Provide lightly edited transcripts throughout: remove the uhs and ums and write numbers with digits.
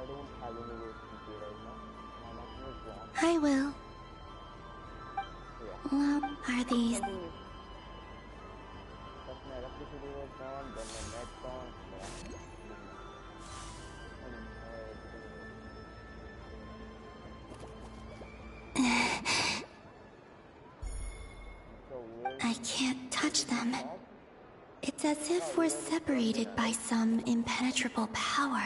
don't have university pay right now. My maximum is one. I will. Yeah. What are these? Continue. First my electricity was gone, then my net gone. Yeah. I can't touch them. It's as if we're separated by some impenetrable power.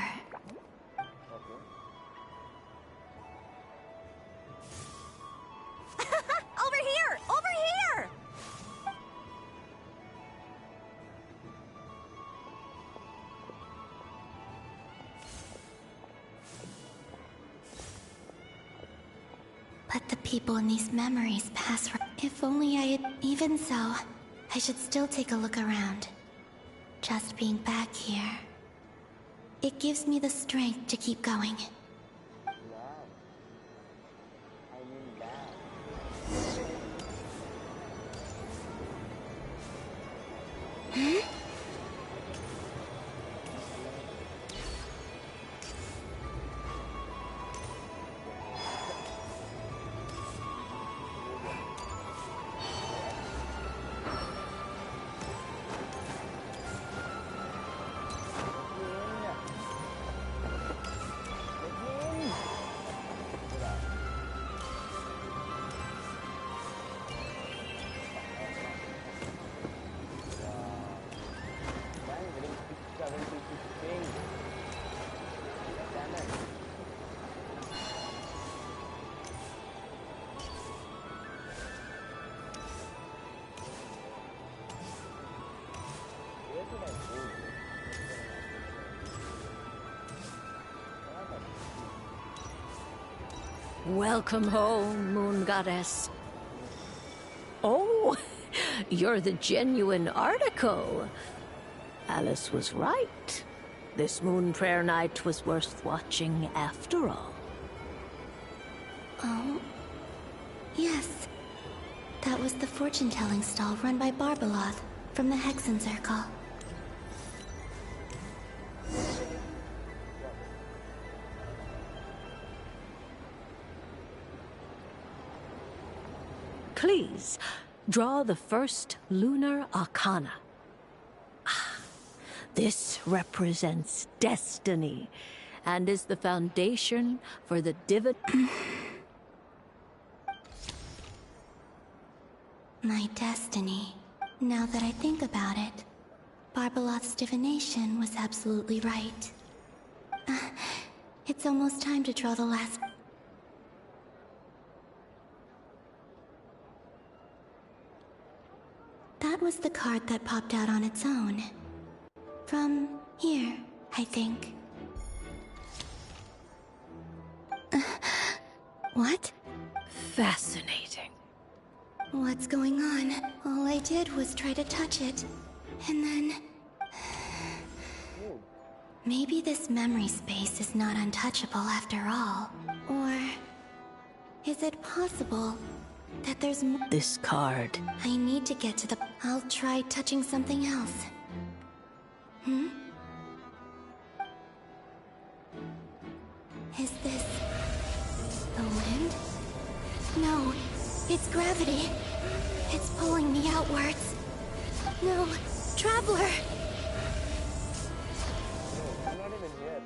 Over here! Over here! But the people in these memories pass. If only I had. Even so, I should still take a look around. Just being back here, it gives me the strength to keep going. Welcome home, Moon Goddess. Oh, you're the genuine article. Alice was right. This moon prayer night was worth watching after all. Oh, yes. That was the fortune-telling stall run by Barbeloth from the Hexen Circle. Please, draw the first lunar arcana. This represents destiny and is the foundation for the My destiny. Now that I think about it, Barbeloth's divination was absolutely right. It's almost time to draw the last... That was the card that popped out on its own. From here, I think. What? Fascinating. What's going on? All I did was try to touch it. And then... Maybe this memory space is not untouchable after all. Or... is it possible that there's more? This card. I need to get to the... I'll try touching something else. Hmm? Is this... the wind? No, it's gravity. It's pulling me outwards. No, Traveler! I'm not even here.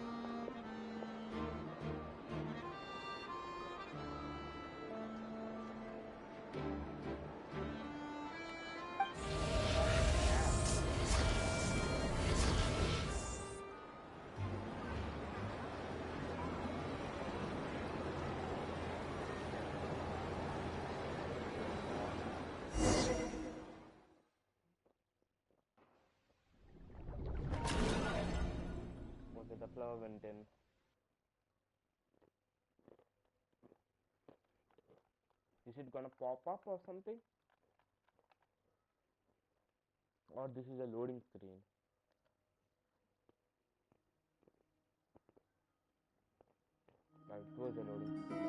Was it the flower went in? Is it gonna pop up or something? Or this is a loading screen? Right, it was a loading screen.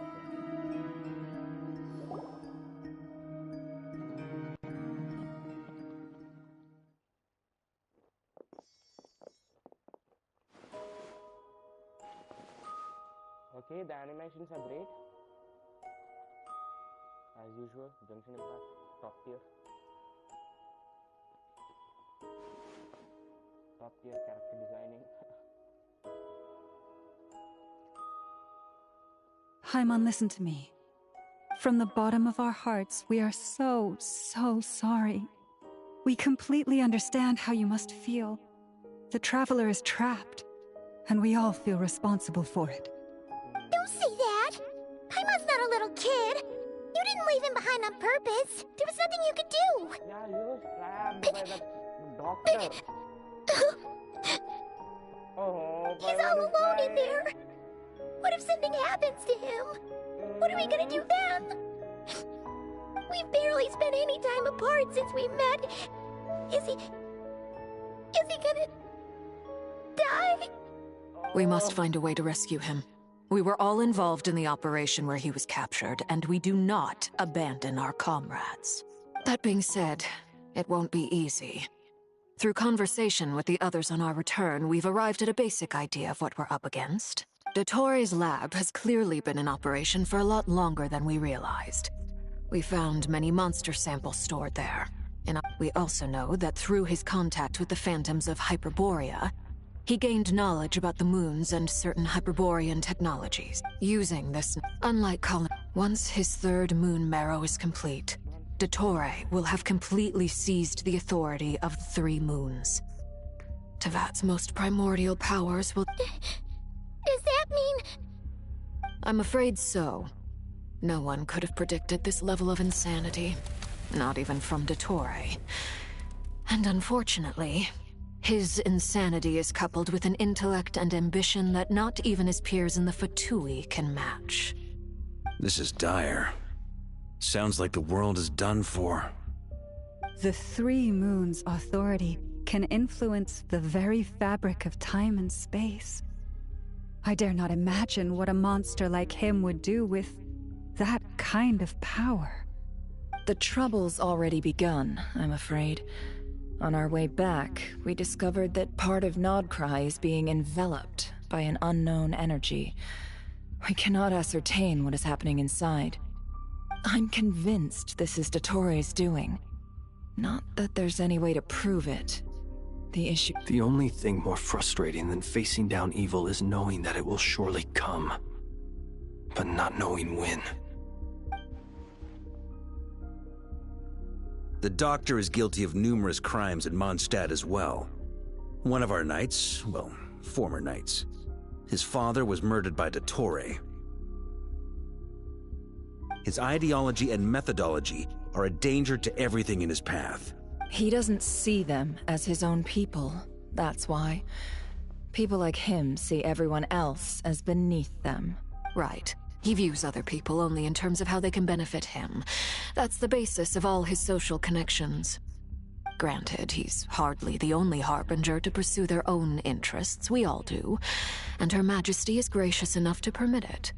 Okay, the animations are great. As usual, Genshin Impact, top tier. Top tier character designing. Paimon, listen to me. From the bottom of our hearts, we are so sorry. We completely understand how you must feel. The Traveler is trapped, and we all feel responsible for it. Don't say that! Paimon's not a little kid! You didn't leave him behind on purpose! There was nothing you could do! Yeah, he was trapped by the doctor. Oh, He's all alone in there! What if something happens to him? What are we gonna do then? We've barely spent any time apart since we met. Is he gonna die? We must find a way to rescue him. We were all involved in the operation where he was captured, and we do not abandon our comrades. That being said, it won't be easy. Through conversation with the others on our return, we've arrived at a basic idea of what we're up against. Dottore lab has clearly been in operation for a lot longer than we realized. We found many monster samples stored there. And we also know that through his contact with the phantoms of Hyperborea, he gained knowledge about the moons and certain Hyperborean technologies. Using this, unlike Colin, once his third moon marrow is complete, Dottore will have completely seized the authority of the three moons. Tevat's most primordial powers will... Does that mean... I'm afraid so. No one could have predicted this level of insanity. Not even from Dottore. And unfortunately, his insanity is coupled with an intellect and ambition that not even his peers in the Fatui can match. This is dire. Sounds like the world is done for. The three moons' authority can influence the very fabric of time and space. I dare not imagine what a monster like him would do with that kind of power. The trouble's already begun, I'm afraid. On our way back, we discovered that part of Nodcry is being enveloped by an unknown energy. We cannot ascertain what is happening inside. I'm convinced this is Dottore's doing. Not that there's any way to prove it. The only thing more frustrating than facing down evil is knowing that it will surely come, but not knowing when. The Doctor is guilty of numerous crimes at Mondstadt as well. One of our knights, well, former knights, his father was murdered by Dottore. His ideology and methodology are a danger to everything in his path. He doesn't see them as his own people, that's why. People like him see everyone else as beneath them. Right. He views other people only in terms of how they can benefit him. That's the basis of all his social connections. Granted, he's hardly the only harbinger to pursue their own interests. We all do. And Her Majesty is gracious enough to permit it.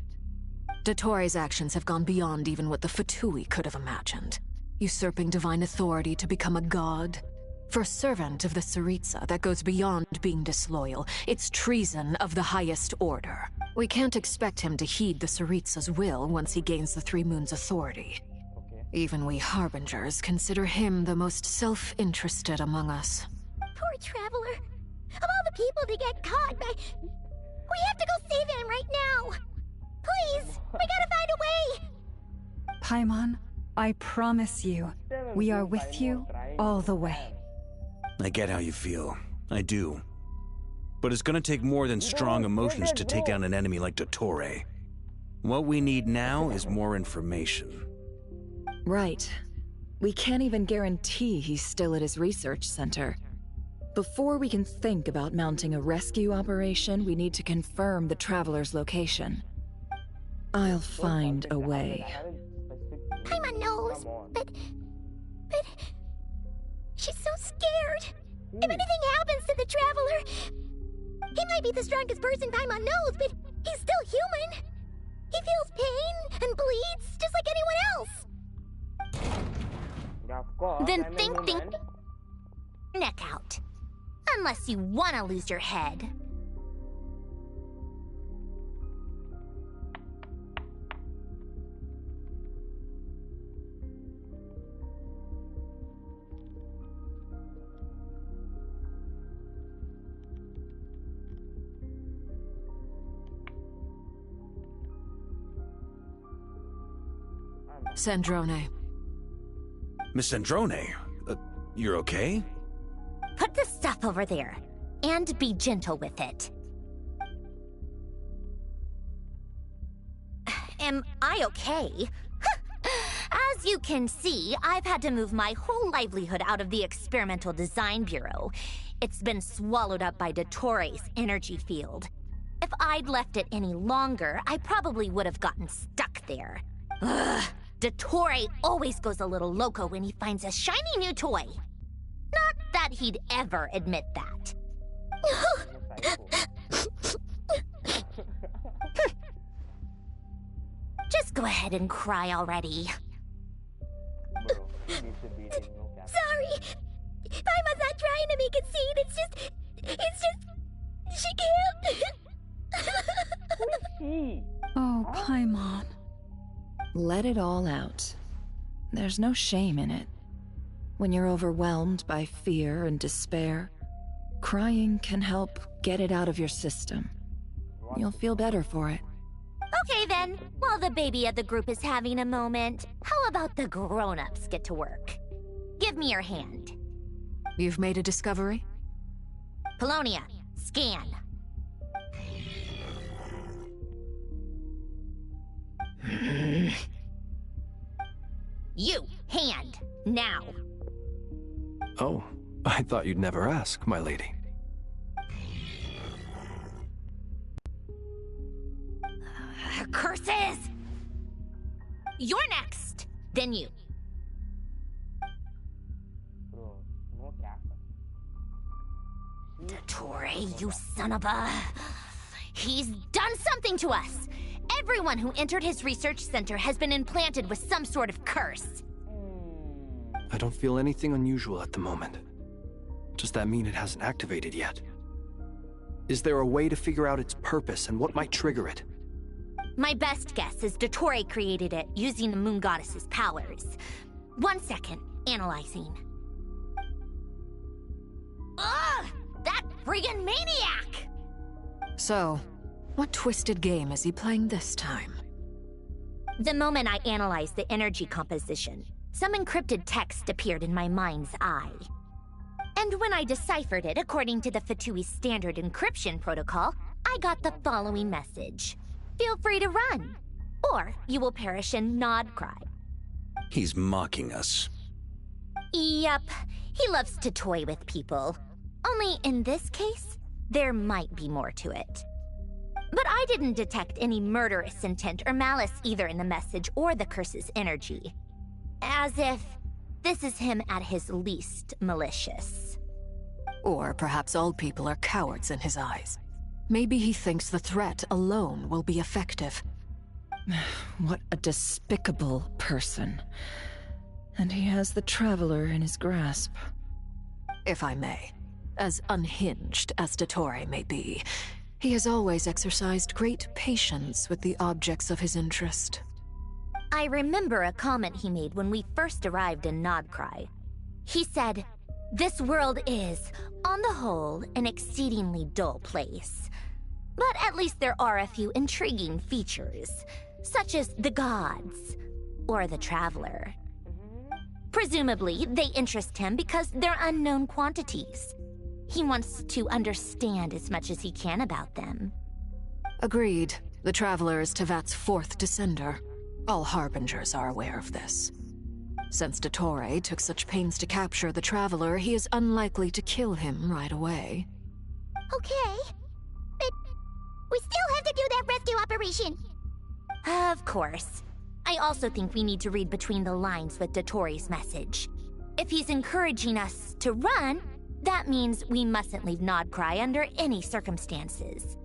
Dottore's actions have gone beyond even what the Fatui could have imagined. Usurping divine authority to become a god. For a servant of the Tsaritsa, that goes beyond being disloyal. It's treason of the highest order. We can't expect him to heed the Tsaritsa's will once he gains the Three Moons' authority. Even we Harbingers consider him the most self-interested among us. Poor Traveler. Of all the people to get caught by... We have to go save him right now! Please! We gotta find a way! Paimon, I promise you, we are with you all the way. I get how you feel. I do. But it's gonna take more than strong emotions to take down an enemy like Dottore. What we need now is more information. Right. We can't even guarantee he's still at his research center. Before we can think about mounting a rescue operation, we need to confirm the Traveler's location. I'll find a way. Paimon knows, but... She's so scared. If anything happens to the Traveler... He might be the strongest person Paimon knows, but he's still human. He feels pain and bleeds just like anyone else. Yeah, of course, Then I'm a think human. neck out. Unless you want to lose your head. Sandrone. Miss Sandrone, you're okay? Put the stuff over there, and be gentle with it. Am I okay? As you can see, I've had to move my whole livelihood out of the Experimental Design Bureau. It's been swallowed up by Dottore's energy field. If I'd left it any longer, I probably would have gotten stuck there. Ugh, Dottore always goes a little loco when he finds a shiny new toy. Not that he'd ever admit that. Just go ahead and cry already. Bro, you need to be in no cap. Sorry! I was not trying to make it seem, she can't. Oh, Paimon. Let it all out. There's no shame in it. When you're overwhelmed by fear and despair, crying can help get it out of your system. You'll feel better for it. Okay then, while the baby of the group is having a moment, how about the grown-ups get to work? Give me your hand. You've made a discovery? Polonia, scan. You, hand, now. Oh, I thought you'd never ask, my lady. Curses! You're next, then you. Bro, no cap. Dottore, you son of a... He's done something to us! Everyone who entered his research center has been implanted with some sort of curse. I don't feel anything unusual at the moment. Does that mean it hasn't activated yet? Is there a way to figure out its purpose and what might trigger it? My best guess is Dottore created it using the Moon Goddess's powers. 1 second, analyzing. Ugh! That friggin' maniac! So, what twisted game is he playing this time? The moment I analyzed the energy composition, some encrypted text appeared in my mind's eye. And when I deciphered it according to the Fatui's standard encryption protocol, I got the following message. Feel free to run, or you will perish in Nod Cry. He's mocking us. Yup, he loves to toy with people. Only in this case, there might be more to it. But I didn't detect any murderous intent or malice either in the message or the curse's energy. As if this is him at his least malicious. Or perhaps all people are cowards in his eyes. Maybe he thinks the threat alone will be effective. What a despicable person. And he has the Traveler in his grasp. If I may, as unhinged as Dottore may be, he has always exercised great patience with the objects of his interest. I remember a comment he made when we first arrived in Nodcry. He said, "This world is, on the whole, an exceedingly dull place. But at least there are a few intriguing features, such as the gods, or the Traveler. Presumably, they interest him because they're unknown quantities. He wants to understand as much as he can about them." Agreed. The Traveler is Tevat's fourth descender. All Harbingers are aware of this. Since Dottore took such pains to capture the Traveler, he is unlikely to kill him right away. Okay, but we still have to do that rescue operation. Of course. I also think we need to read between the lines with Dottore's message. If he's encouraging us to run, that means we mustn't leave Nodcry under any circumstances.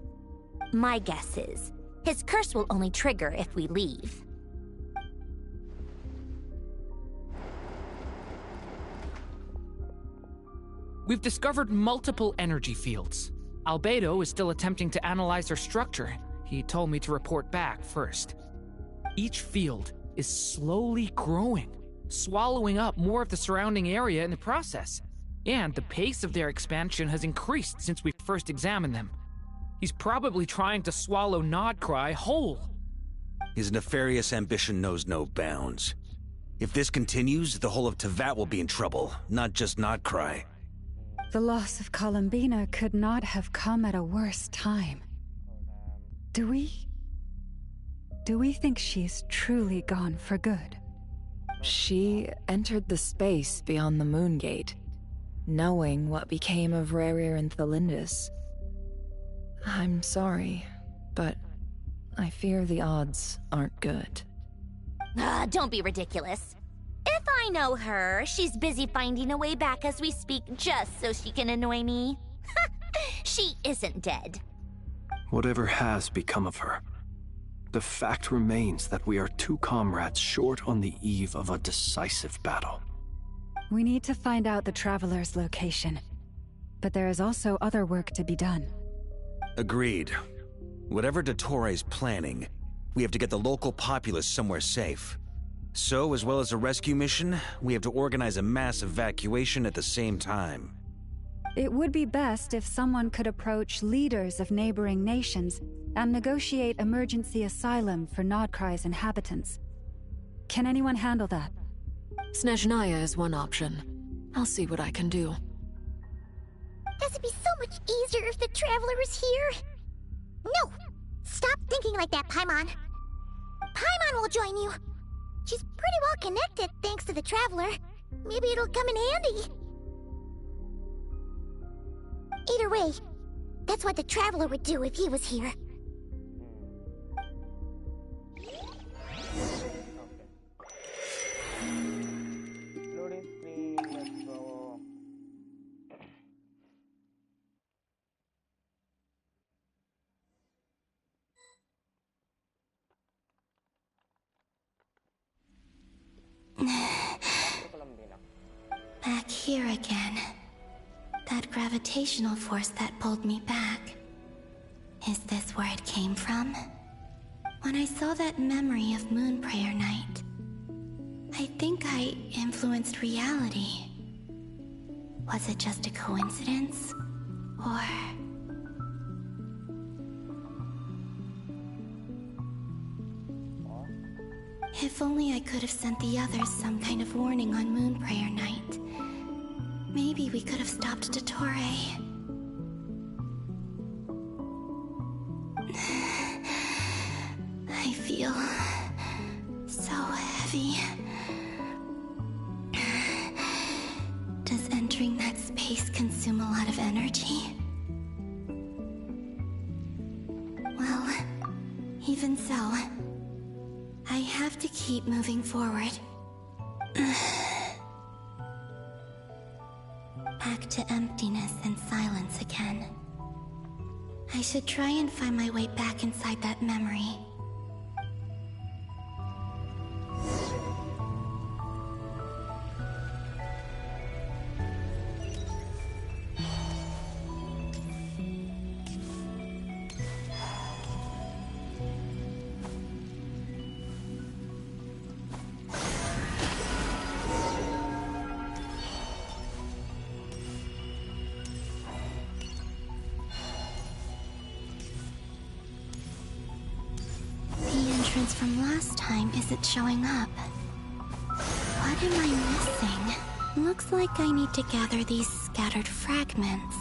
My guess is, his curse will only trigger if we leave. We've discovered multiple energy fields. Albedo is still attempting to analyze their structure. He told me to report back first. Each field is slowly growing, swallowing up more of the surrounding area in the process. And the pace of their expansion has increased since we first examined them. He's probably trying to swallow Nodcry whole. His nefarious ambition knows no bounds. If this continues, the whole of Tevat will be in trouble, not just Nodcry. The loss of Columbina could not have come at a worse time. Do we think she's truly gone for good? She entered the space beyond the Moon Gate, knowing what became of Rerir and Thalindus. I'm sorry, but I fear the odds aren't good. Don't be ridiculous. If I know her, she's busy finding a way back as we speak just so she can annoy me. She isn't dead. Whatever has become of her, the fact remains that we are two comrades short on the eve of a decisive battle. We need to find out the Traveler's location, but there is also other work to be done. Agreed. Whatever Dottore planning, we have to get the local populace somewhere safe. So, as well as a rescue mission, we have to organize a mass evacuation at the same time. It would be best if someone could approach leaders of neighboring nations and negotiate emergency asylum for Nodcry's inhabitants. Can anyone handle that? Snezhnaya is one option. I'll see what I can do. This would be so much easier if the Traveler was here. No! Stop thinking like that, Paimon. Paimon will join you. She's pretty well connected thanks to the Traveler. Maybe it'll come in handy. Either way, that's what the Traveler would do if he was here. Loading screen, let's go. Back here again. That gravitational force that pulled me back. Is this where it came from? When I saw that memory of Moon Prayer Night, I think I influenced reality. Was it just a coincidence? Or... If only I could have sent the others some kind of warning on Moon Prayer Night. Maybe we could have stopped Dottore. I feel so heavy. Does entering that space consume a lot of energy? Well, even so, I have to keep moving forward. Back to emptiness and silence again. I should try and find my way back inside that memory. From last time isn't showing up. What am I missing? Looks like I need to gather these scattered fragments.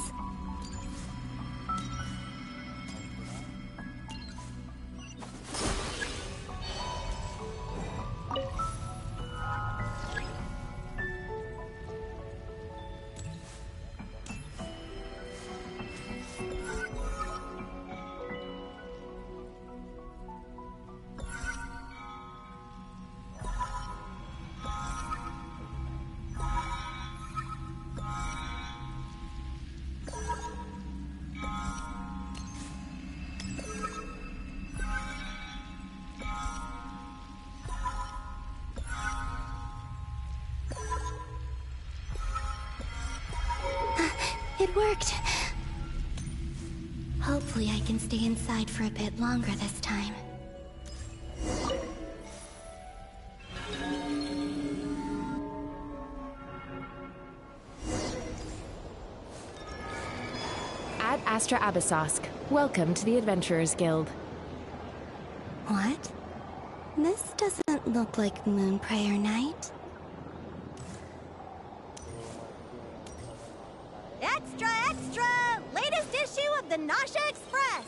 It worked! Hopefully I can stay inside for a bit longer this time. Ad Astra Abyssosk. Welcome to the Adventurers Guild. What? This doesn't look like Moon Prayer Night. Extra, extra! Latest issue of the Nasha Express!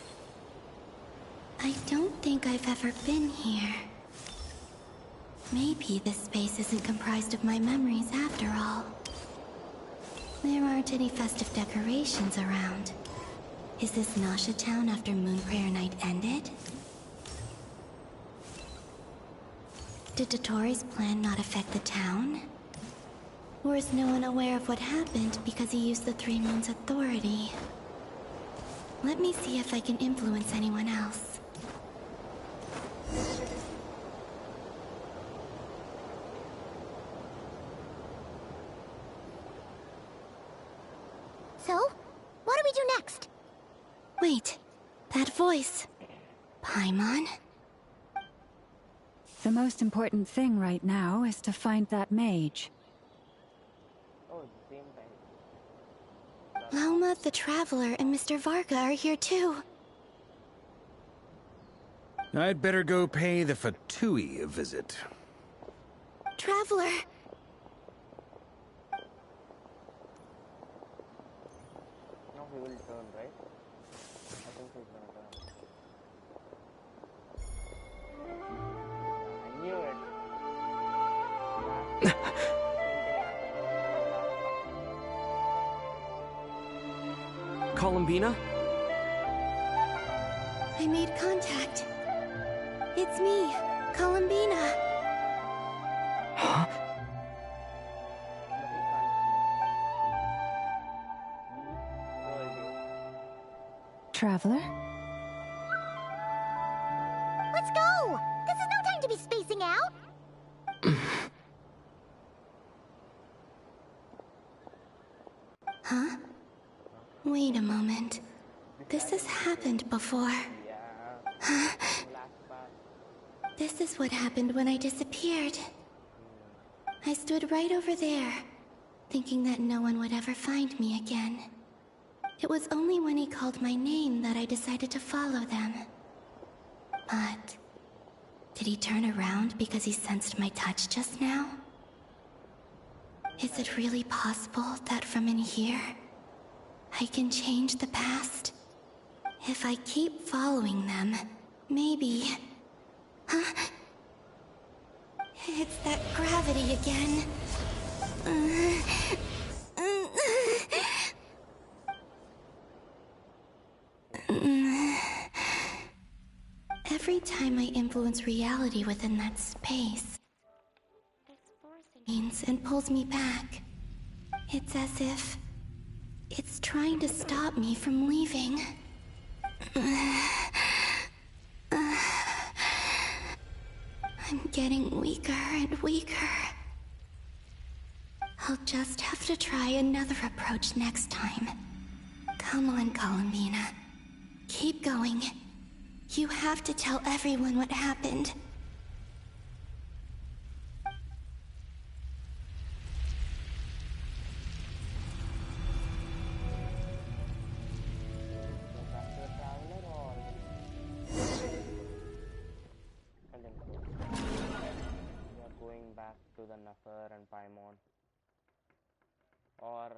I don't think I've ever been here. Maybe this space isn't comprised of my memories after all. There aren't any festive decorations around. Is this Nasha town after Moon Prayer Night ended? Did Dottoro's plan not affect the town? Or is no one aware of what happened because he used the Three Moons' authority? Let me see if I can influence anyone else. So, what do we do next? Wait, that voice. Paimon? The most important thing right now is to find that mage. Oh, the same time. Loma, the Traveler, and Mr. Varga are here too. I'd better go pay the Fatui a visit. Traveler! Now he will turn, right? I think he's gonna turn. I knew it. Columbina? I made contact. It's me, Columbina. Huh? Traveler? Let's go! This is no time to be spacing out! Huh? Wait a moment. This has happened before. This is what happened when I disappeared. I stood right over there, thinking that no one would ever find me again. It was only when he called my name that I decided to follow them. But did he turn around because he sensed my touch just now? Is it really possible that from in here, I can change the past? If I keep following them, maybe... Huh? It's that gravity again. Every time I influence reality within that space, this force and pulls me back. It's as if it's trying to stop me from leaving. I'm getting weaker and weaker. I'll just have to try another approach next time. Come on, Columbina. Keep going. You have to tell everyone what happened. To the Nafar and Paimon, or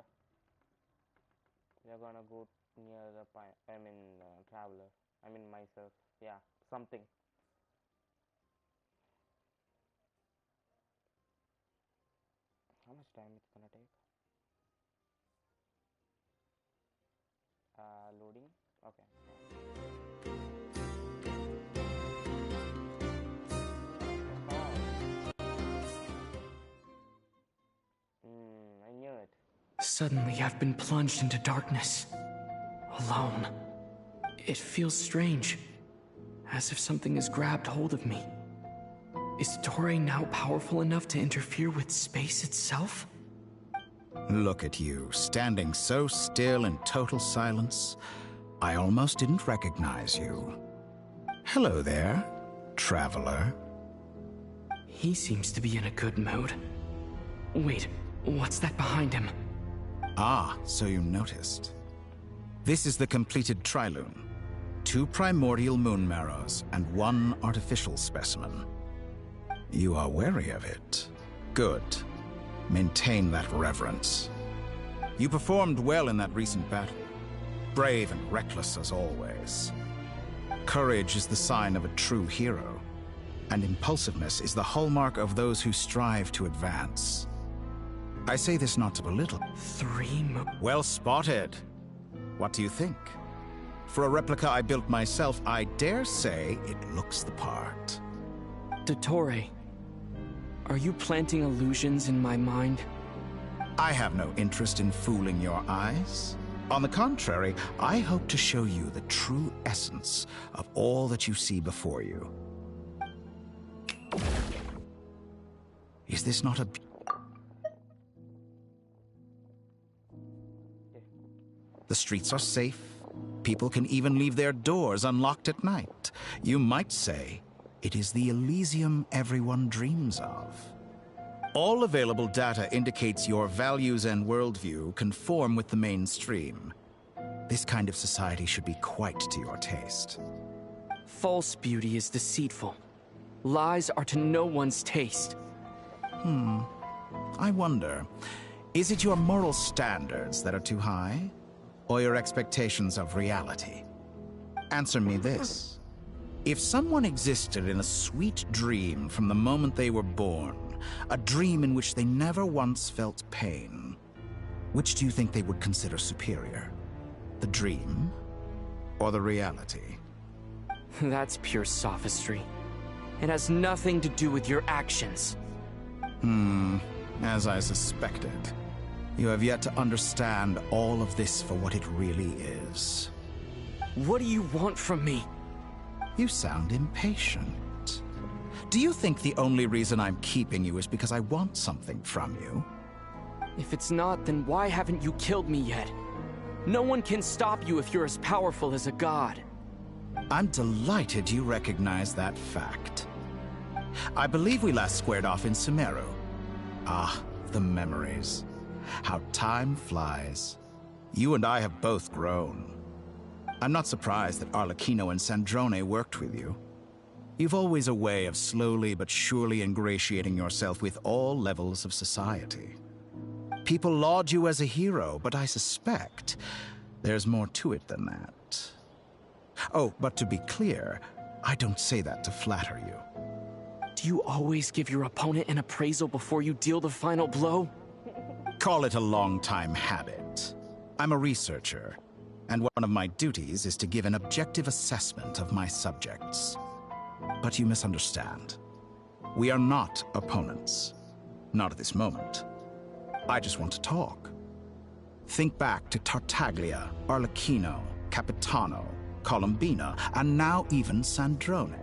we're gonna go near the Traveler. Myself. Yeah, something. How much time it's gonna take? Loading. Okay. I knew it. Suddenly, I've been plunged into darkness. Alone. It feels strange. As if something has grabbed hold of me. Is Toray now powerful enough to interfere with space itself? Look at you, standing so still in total silence. I almost didn't recognize you. Hello there, Traveler. He seems to be in a good mood. Wait, what's that behind him? Ah, so you noticed. This is the completed Trilune. 2 primordial moon marrows and 1 artificial specimen. You are wary of it. Good. Maintain that reverence. You performed well in that recent battle. Brave and reckless as always. Courage is the sign of a true hero, and impulsiveness is the hallmark of those who strive to advance. I say this not to belittle. Well spotted. What do you think? For a replica I built myself, I dare say it looks the part. Dottore, are you planting illusions in my mind? I have no interest in fooling your eyes. On the contrary, I hope to show you the true essence of all that you see before you. Is this not a... The streets are safe. People can even leave their doors unlocked at night. You might say it is the Elysium everyone dreams of. All available data indicates your values and worldview conform with the mainstream. This kind of society should be quite to your taste. False beauty is deceitful. Lies are to no one's taste. I wonder, is it your moral standards that are too high? Or your expectations of reality? Answer me this. If someone existed in a sweet dream from the moment they were born, a dream in which they never once felt pain, which do you think they would consider superior? The dream or the reality? That's pure sophistry. It has nothing to do with your actions. As I suspected. You have yet to understand all of this for what it really is. What do you want from me? You sound impatient. Do you think the only reason I'm keeping you is because I want something from you? If it's not, then why haven't you killed me yet? No one can stop you if you're as powerful as a god. I'm delighted you recognize that fact. I believe we last squared off in Sumeru. Ah, the memories. How time flies. You and I have both grown. I'm not surprised that Arlecchino and Sandrone worked with you. You've always a way of slowly but surely ingratiating yourself with all levels of society. People laud you as a hero, but I suspect there's more to it than that. Oh, but to be clear, I don't say that to flatter you. Do you always give your opponent an appraisal before you deal the final blow? Call it a long-time habit. I'm a researcher, and one of my duties is to give an objective assessment of my subjects. But you misunderstand. We are not opponents. Not at this moment. I just want to talk. Think back to Tartaglia, Arlecchino, Capitano, Colombina, and now even Sandrone.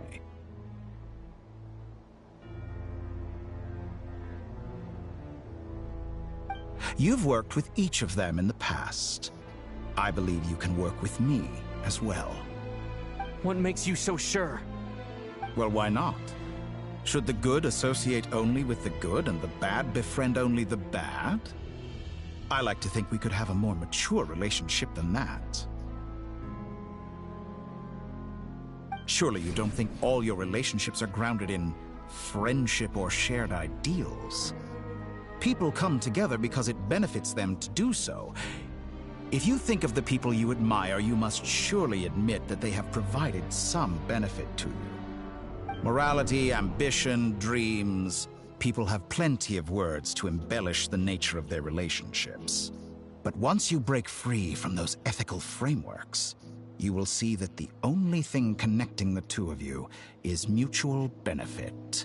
You've worked with each of them in the past. I believe you can work with me as well. What makes you so sure? Well, why not? Should the good associate only with the good and the bad befriend only the bad? I like to think we could have a more mature relationship than that. Surely you don't think all your relationships are grounded in friendship or shared ideals. People come together because it benefits them to do so. If you think of the people you admire, you must surely admit that they have provided some benefit to you. Morality, ambition, dreams. People have plenty of words to embellish the nature of their relationships. But once you break free from those ethical frameworks, you will see that the only thing connecting the two of you is mutual benefit.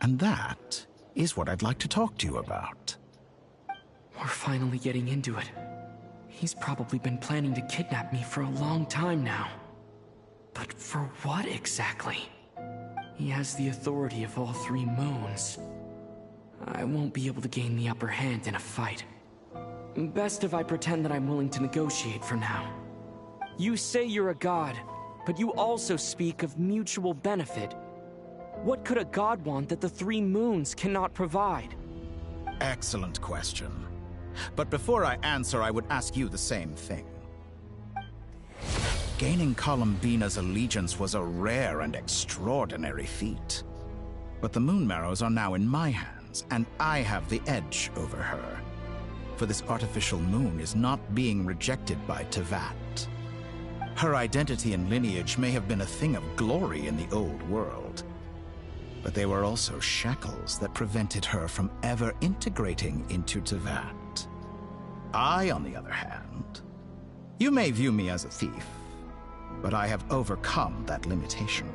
And that is what I'd like to talk to you about. We're finally getting into it. He's probably been planning to kidnap me for a long time now. But for what exactly? He has the authority of all three moons. I won't be able to gain the upper hand in a fight. Best if I pretend that I'm willing to negotiate for now. You say you're a god, but you also speak of mutual benefit. What could a god want that the three moons cannot provide? Excellent question. But before I answer, I would ask you the same thing. Gaining Colombina's allegiance was a rare and extraordinary feat. But the Moon Marrows are now in my hands, and I have the edge over her. For this artificial moon is not being rejected by Tevat. Her identity and lineage may have been a thing of glory in the old world, but they were also shackles that prevented her from ever integrating into Tevat. I, on the other hand, you may view me as a thief, but I have overcome that limitation.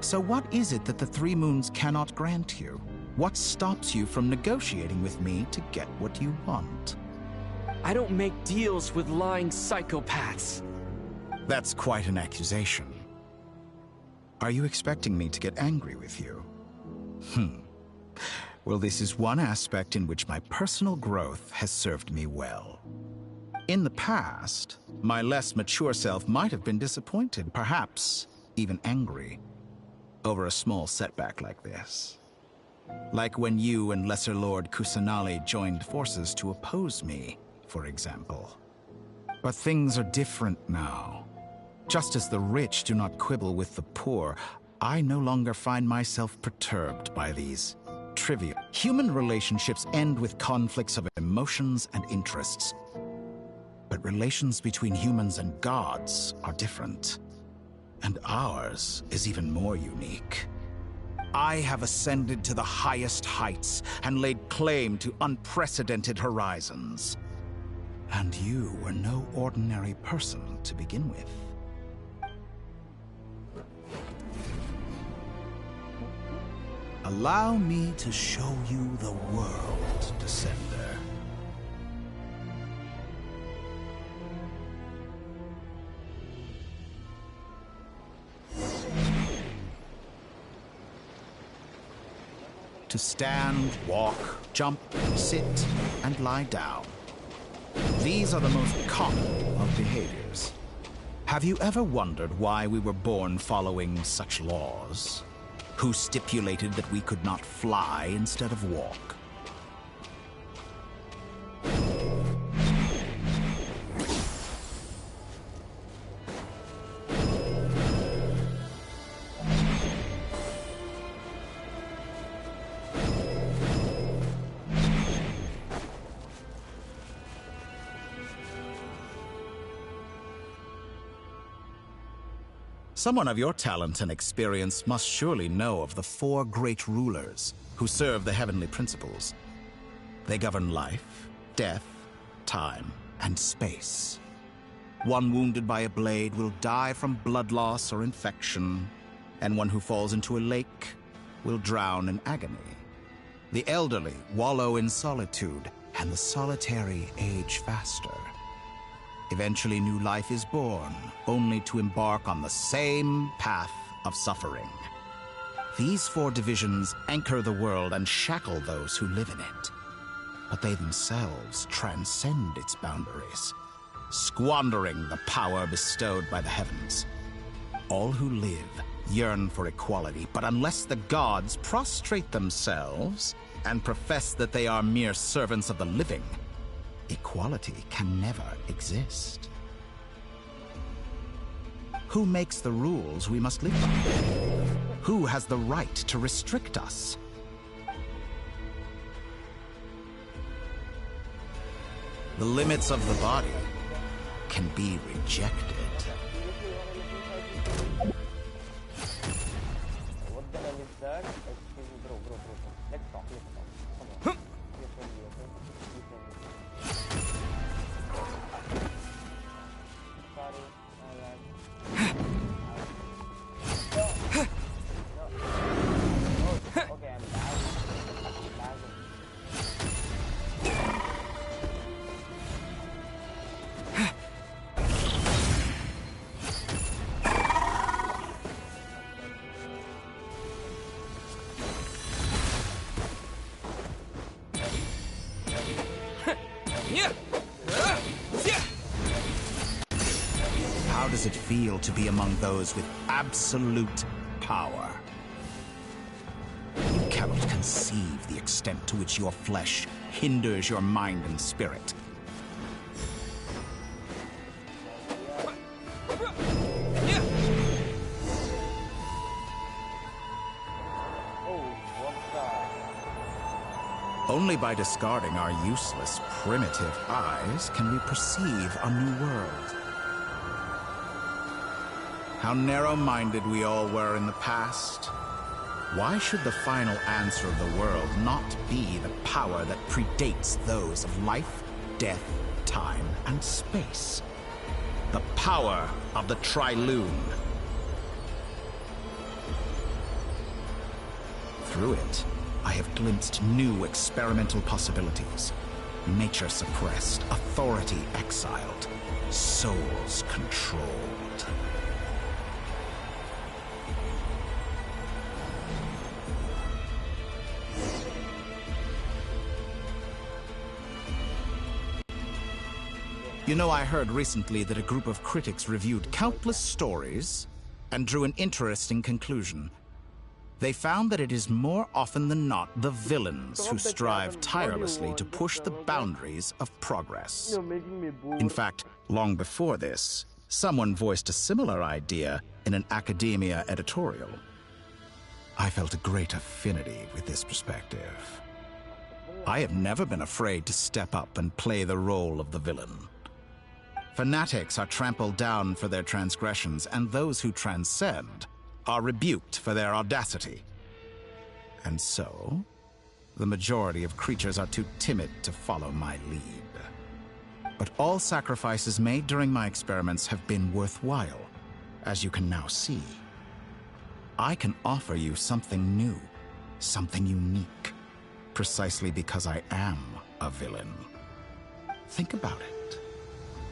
So what is it that the Three Moons cannot grant you? What stops you from negotiating with me to get what you want? I don't make deals with lying psychopaths. That's quite an accusation. Are you expecting me to get angry with you? Well, this is one aspect in which my personal growth has served me well. In the past, my less mature self might have been disappointed, perhaps even angry, over a small setback like this. Like when you and Lesser Lord Kusanali joined forces to oppose me, for example. But things are different now. Just as the rich do not quibble with the poor, I no longer find myself perturbed by these trivial. Human relationships end with conflicts of emotions and interests. But relations between humans and gods are different. And ours is even more unique. I have ascended to the highest heights and laid claim to unprecedented horizons. And you were no ordinary person to begin with. Allow me to show you the world, Descender. To stand, walk, jump, sit, and lie down. These are the most common of behaviors. Have you ever wondered why we were born following such laws? Who stipulated that we could not fly instead of walk? Someone of your talent and experience must surely know of the four great rulers who serve the heavenly principles. They govern life, death, time, and space. One wounded by a blade will die from blood loss or infection, and one who falls into a lake will drown in agony. The elderly wallow in solitude, and the solitary age faster. Eventually, new life is born, only to embark on the same path of suffering. These four divisions anchor the world and shackle those who live in it. But they themselves transcend its boundaries, squandering the power bestowed by the heavens. All who live yearn for equality, but unless the gods prostrate themselves and profess that they are mere servants of the living, equality can never exist. Who makes the rules we must live by? Who has the right to restrict us? The limits of the body can be rejected. What the hell is that? Excuse me, bro. Let's talk. Come on. Okay, I'm lagging. How does it feel to be among those with absolute power? You cannot conceive the extent to which your flesh hinders your mind and spirit. Oh Only by discarding our useless, primitive eyes can we perceive a new world. How narrow-minded we all were in the past. Why should the final answer of the world not be the power that predates those of life, death, time, and space? The power of the Trilune. Through it, I have glimpsed new experimental possibilities. Nature suppressed, authority exiled, souls controlled. You know, I heard recently that a group of critics reviewed countless stories and drew an interesting conclusion. They found that it is more often than not the villains who strive tirelessly to push the boundaries of progress. In fact, long before this, someone voiced a similar idea in an academia editorial. I felt a great affinity with this perspective. I have never been afraid to step up and play the role of the villain. Fanatics are trampled down for their transgressions, and those who transcend are rebuked for their audacity. And so, the majority of creatures are too timid to follow my lead. But all sacrifices made during my experiments have been worthwhile, as you can now see. I can offer you something new, something unique, precisely because I am a villain. Think about it.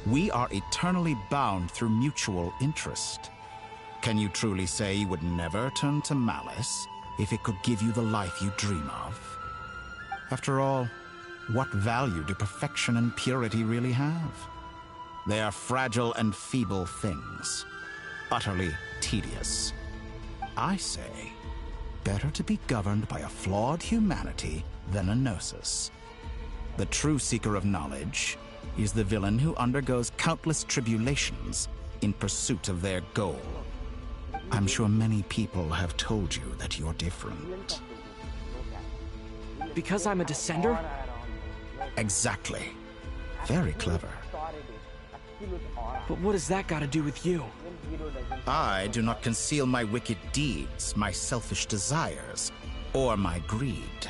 We are eternally bound through mutual interest. Can you truly say you would never turn to malice if it could give you the life you dream of? After all, what value do perfection and purity really have? They are fragile and feeble things, utterly tedious. I say, better to be governed by a flawed humanity than a gnosis. The true seeker of knowledge is the villain who undergoes countless tribulations in pursuit of their goal. I'm sure many people have told you that you're different. Because I'm a descender? Exactly. Very clever. But what does that got to do with you? I do not conceal my wicked deeds, my selfish desires, or my greed.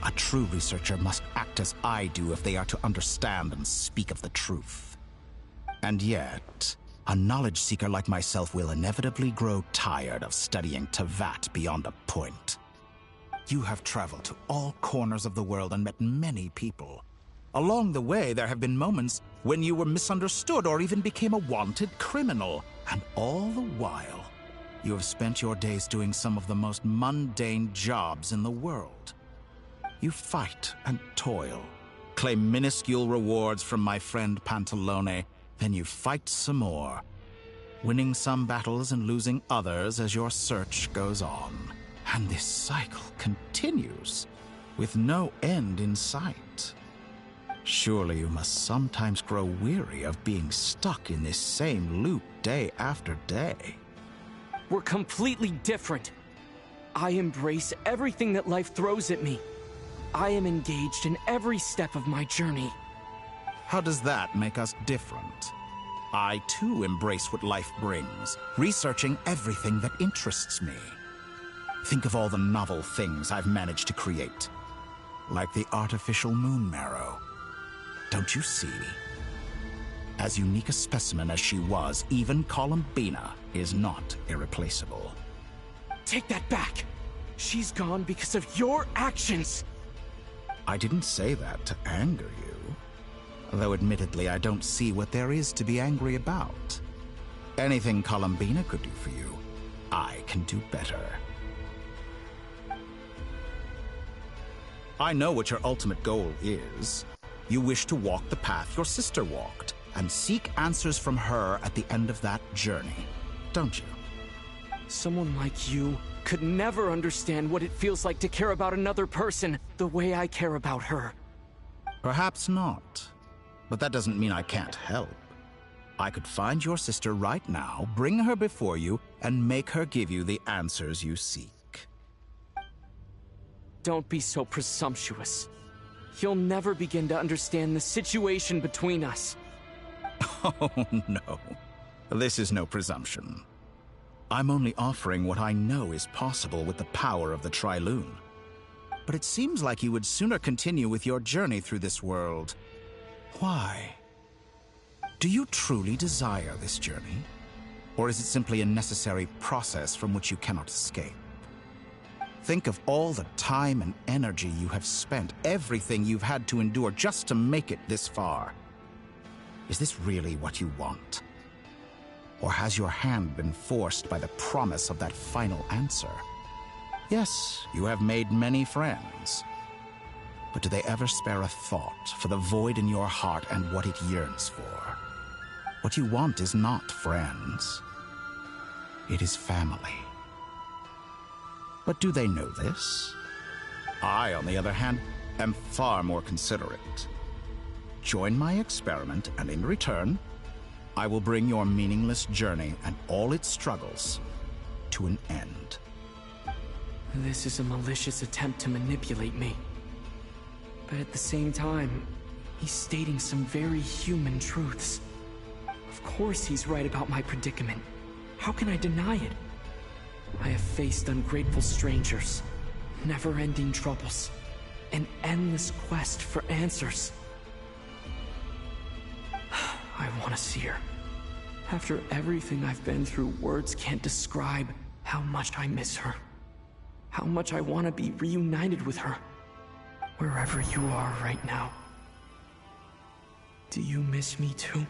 A true researcher must act as I do if they are to understand and speak of the truth. And yet, a knowledge seeker like myself will inevitably grow tired of studying Tevat beyond a point. You have traveled to all corners of the world and met many people. Along the way, there have been moments when you were misunderstood or even became a wanted criminal. And all the while, you have spent your days doing some of the most mundane jobs in the world. You fight and toil, claim minuscule rewards from my friend Pantalone, then you fight some more, winning some battles and losing others as your search goes on. And this cycle continues, with no end in sight. Surely you must sometimes grow weary of being stuck in this same loop day after day. We're completely different. I embrace everything that life throws at me. I am engaged in every step of my journey. How does that make us different? I too embrace what life brings, researching everything that interests me. Think of all the novel things I've managed to create, like the artificial moon marrow. Don't you see? As unique a specimen as she was, even Columbina is not irreplaceable. Take that back! She's gone because of your actions! I didn't say that to anger you. Though admittedly, I don't see what there is to be angry about. Anything Columbina could do for you, I can do better. I know what your ultimate goal is. You wish to walk the path your sister walked, and seek answers from her at the end of that journey, don't you? Someone like you could never understand what it feels like to care about another person the way I care about her. Perhaps not. But that doesn't mean I can't help. I could find your sister right now, bring her before you, and make her give you the answers you seek. don't be so presumptuous. You'll never begin to understand the situation between us. Oh, no. This is no presumption. I'm only offering what I know is possible with the power of the Trilune. But it seems like you would sooner continue with your journey through this world. Why? Do you truly desire this journey? Or is it simply a necessary process from which you cannot escape? Think of all the time and energy you have spent, everything you've had to endure just to make it this far. Is this really what you want? Or has your hand been forced by the promise of that final answer? Yes, you have made many friends. But do they ever spare a thought for the void in your heart and what it yearns for? What you want is not friends. It is family. But do they know this? I, on the other hand, am far more considerate. Join my experiment, and in return, I will bring your meaningless journey and all its struggles to an end. This is a malicious attempt to manipulate me. But at the same time, he's stating some very human truths. Of course he's right about my predicament. How can I deny it? I have faced ungrateful strangers, never-ending troubles, an endless quest for answers. I want to see her. After everything I've been through, words can't describe how much I miss her. How much I want to be reunited with her. Wherever you are right now. Do you miss me too?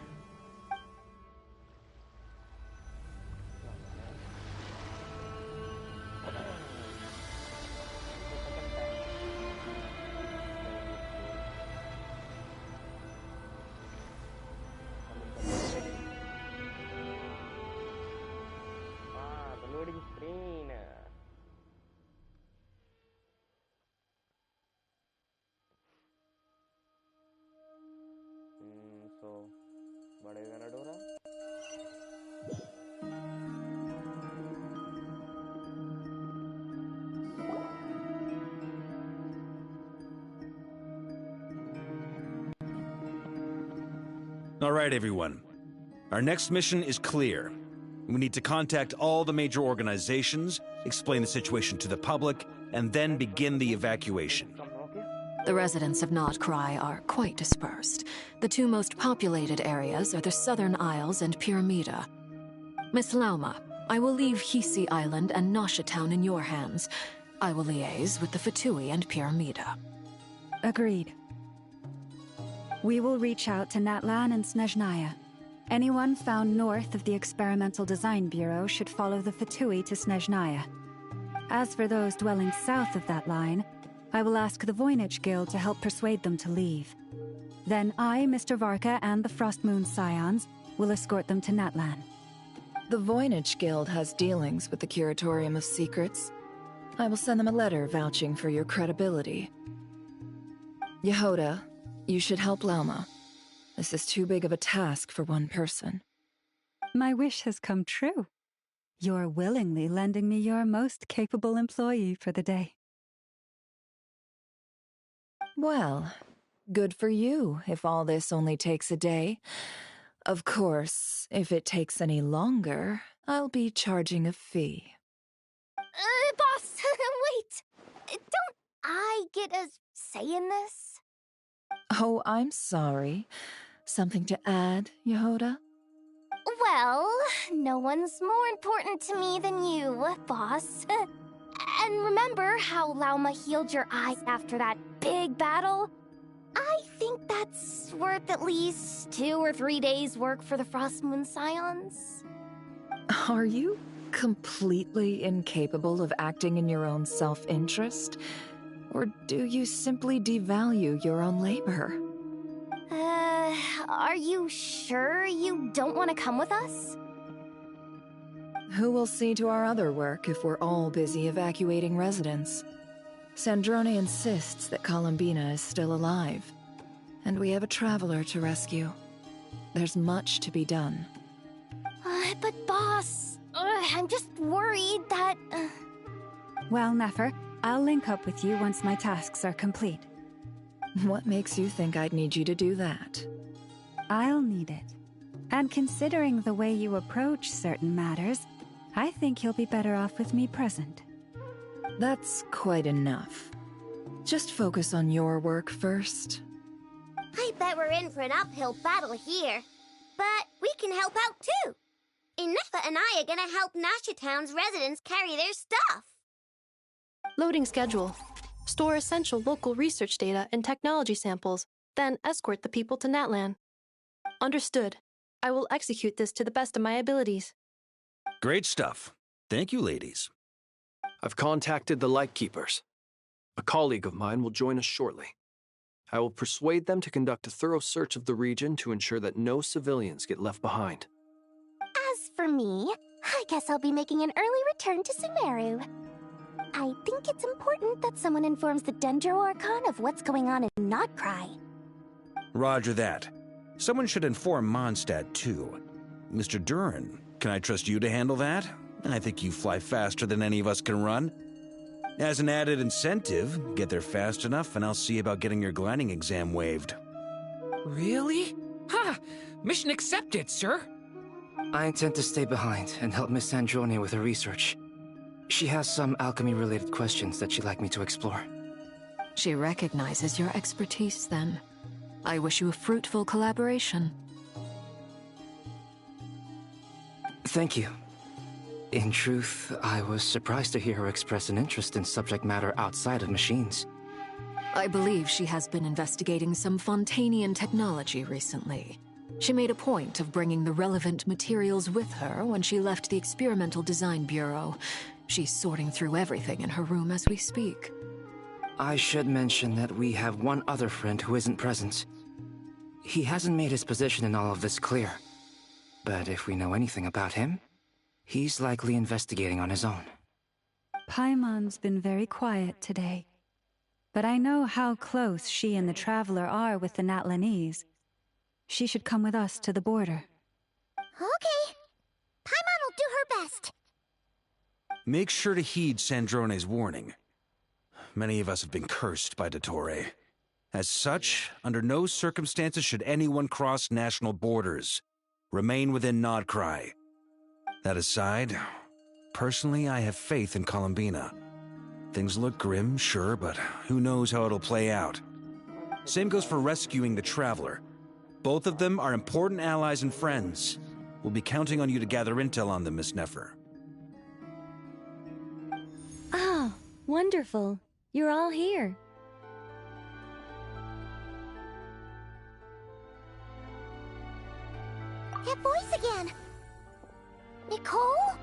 The loading screen. So, what are you gonna do now? All right, everyone. Our next mission is clear. We need to contact all the major organizations, explain the situation to the public, and then begin the evacuation. The residents of Nodcry are quite dispersed. The two most populated areas are the Southern Isles and Pyramida. Miss Lauma, I will leave Hisi Island and Nasha Town in your hands. I will liaise with the Fatui and Pyramida. Agreed. We will reach out to Natlan and Snezhnaya. Anyone found north of the Experimental Design Bureau should follow the Fatui to Snezhnaya. As for those dwelling south of that line, I will ask the Voynich Guild to help persuade them to leave. Then I, Mr. Varka, and the Frostmoon Scions will escort them to Natlan. The Voynich Guild has dealings with the Curatorium of Secrets. I will send them a letter vouching for your credibility. Yehoda, you should help Lauma. This is too big of a task for one person. My wish has come true. You're willingly lending me your most capable employee for the day. Well, good for you if all this only takes a day. Of course, if it takes any longer, I'll be charging a fee. Boss, wait! Don't I get a say in this? Oh, I'm sorry. Something to add, Yehoda? Well, no one's more important to me than you, boss. And remember how Lauma healed your eyes after that big battle? I think that's worth at least 2 or 3 days' work for the Frostmoon Scions. Are you completely incapable of acting in your own self-interest? Or do you simply devalue your own labor? Are you sure you don't want to come with us? Who will see to our other work if we're all busy evacuating residents? Sandrone insists that Columbina is still alive, and we have a traveler to rescue. There's much to be done. But boss, I'm just worried that... Well, Nefer, I'll link up with you once my tasks are complete. What makes you think I'd need you to do that? I'll need it. And considering the way you approach certain matters, I think you'll be better off with me present. That's quite enough. Just focus on your work first. I bet we're in for an uphill battle here. But we can help out too. Inefa and I are gonna help Nasha Town's residents carry their stuff. Loading schedule. Store essential local research data and technology samples, then escort the people to Natlan. Understood. I will execute this to the best of my abilities. Great stuff. Thank you, ladies. I've contacted the Lightkeepers. A colleague of mine will join us shortly. I will persuade them to conduct a thorough search of the region to ensure that no civilians get left behind. As for me, I guess I'll be making an early return to Sumeru. I think it's important that someone informs the Dendro Archon of what's going on in Nodcry. Roger that. Someone should inform Mondstadt, too. Mr. Duran, can I trust you to handle that? I think you fly faster than any of us can run. As an added incentive, get there fast enough and I'll see about getting your gliding exam waived. Really? Ha! Mission accepted, sir. I intend to stay behind and help Miss Sandrone with her research. She has some alchemy-related questions that she'd like me to explore. She recognizes your expertise, then. I wish you a fruitful collaboration. Thank you. In truth, I was surprised to hear her express an interest in subject matter outside of machines. I believe she has been investigating some Fontanian technology recently. She made a point of bringing the relevant materials with her when she left the Experimental Design Bureau. She's sorting through everything in her room as we speak. I should mention that we have one other friend who isn't present. He hasn't made his position in all of this clear. But if we know anything about him, he's likely investigating on his own. Paimon's been very quiet today. But I know how close she and the Traveler are with the Natlanese. She should come with us to the border. Okay. Paimon will do her best. Make sure to heed Sandrone's warning. Many of us have been cursed by Dottore. As such, under no circumstances should anyone cross national borders. Remain within Nodcry. That aside, personally I have faith in Columbina. Things look grim, sure, but who knows how it'll play out. Same goes for rescuing the Traveler. Both of them are important allies and friends. We'll be counting on you to gather intel on them, Miss Nefer. Oh, wonderful. You're all here. That voice again! Nicole?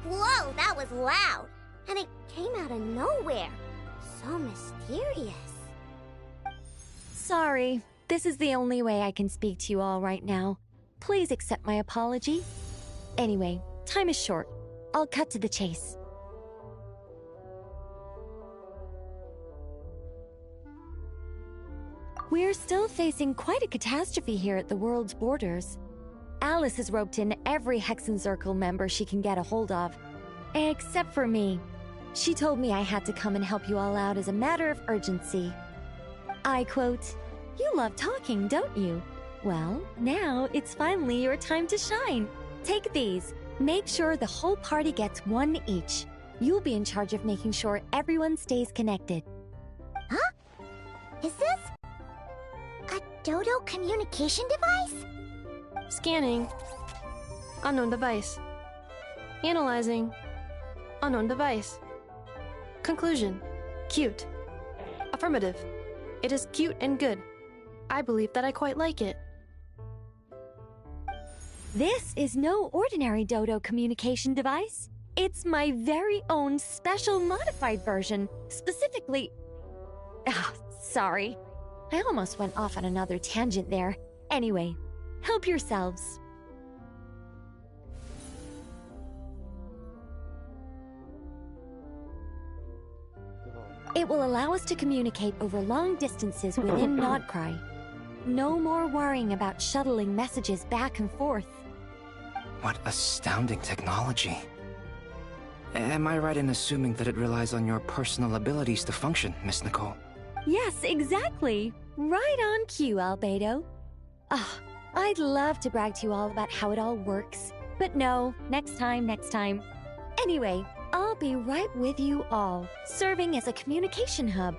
Whoa, that was loud. And it came out of nowhere. So mysterious. Sorry. This is the only way I can speak to you all right now. Please accept my apology. Anyway, time is short. I'll cut to the chase. We're still facing quite a catastrophe here at the world's borders. Alice has roped in every Hexenzirkel member she can get a hold of. Except for me. She told me I had to come and help you all out as a matter of urgency. I quote, "You love talking, don't you? Well, now it's finally your time to shine. Take these. Make sure the whole party gets one each. You'll be in charge of making sure everyone stays connected." Huh? Is this a Dodo communication device? Scanning. Unknown device. Analyzing. Unknown device. Conclusion. Cute. Affirmative. It is cute and good. I believe that I quite like it. This is no ordinary Dodo communication device. It's my very own special modified version, specifically... Ah, sorry. I almost went off on another tangent there. Anyway, help yourselves. It will allow us to communicate over long distances within Nodcry. No more worrying about shuttling messages back and forth. What astounding technology. Am I right in assuming that it relies on your personal abilities to function, Miss Nicole? Yes, exactly. Right on cue, Albedo. Ah, I'd love to brag to you all about how it all works. But no, next time, next time. Anyway, I'll be right with you all, serving as a communication hub.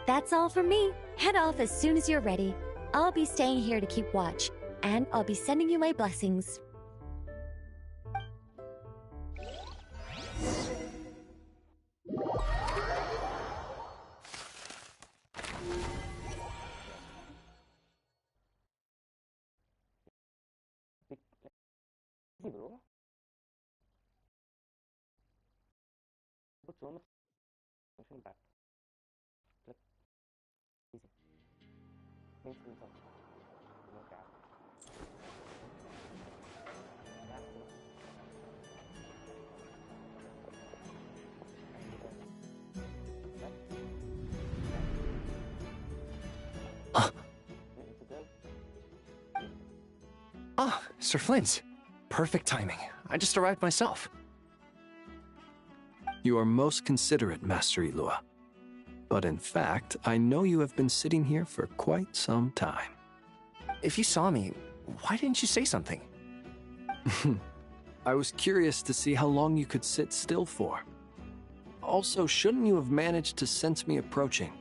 That's all from me. Head off as soon as you're ready. I'll be staying here to keep watch, and I'll be sending you my blessings. Easy, bro. Put so much function back. Click. Easy. Things will come. No cap. Ah, Sir Flint. Perfect timing. I just arrived myself. You are most considerate, Master Ilua. But in fact, I know you have been sitting here for quite some time. If you saw me, why didn't you say something? I was curious to see how long you could sit still for. Also, shouldn't you have managed to sense me approaching?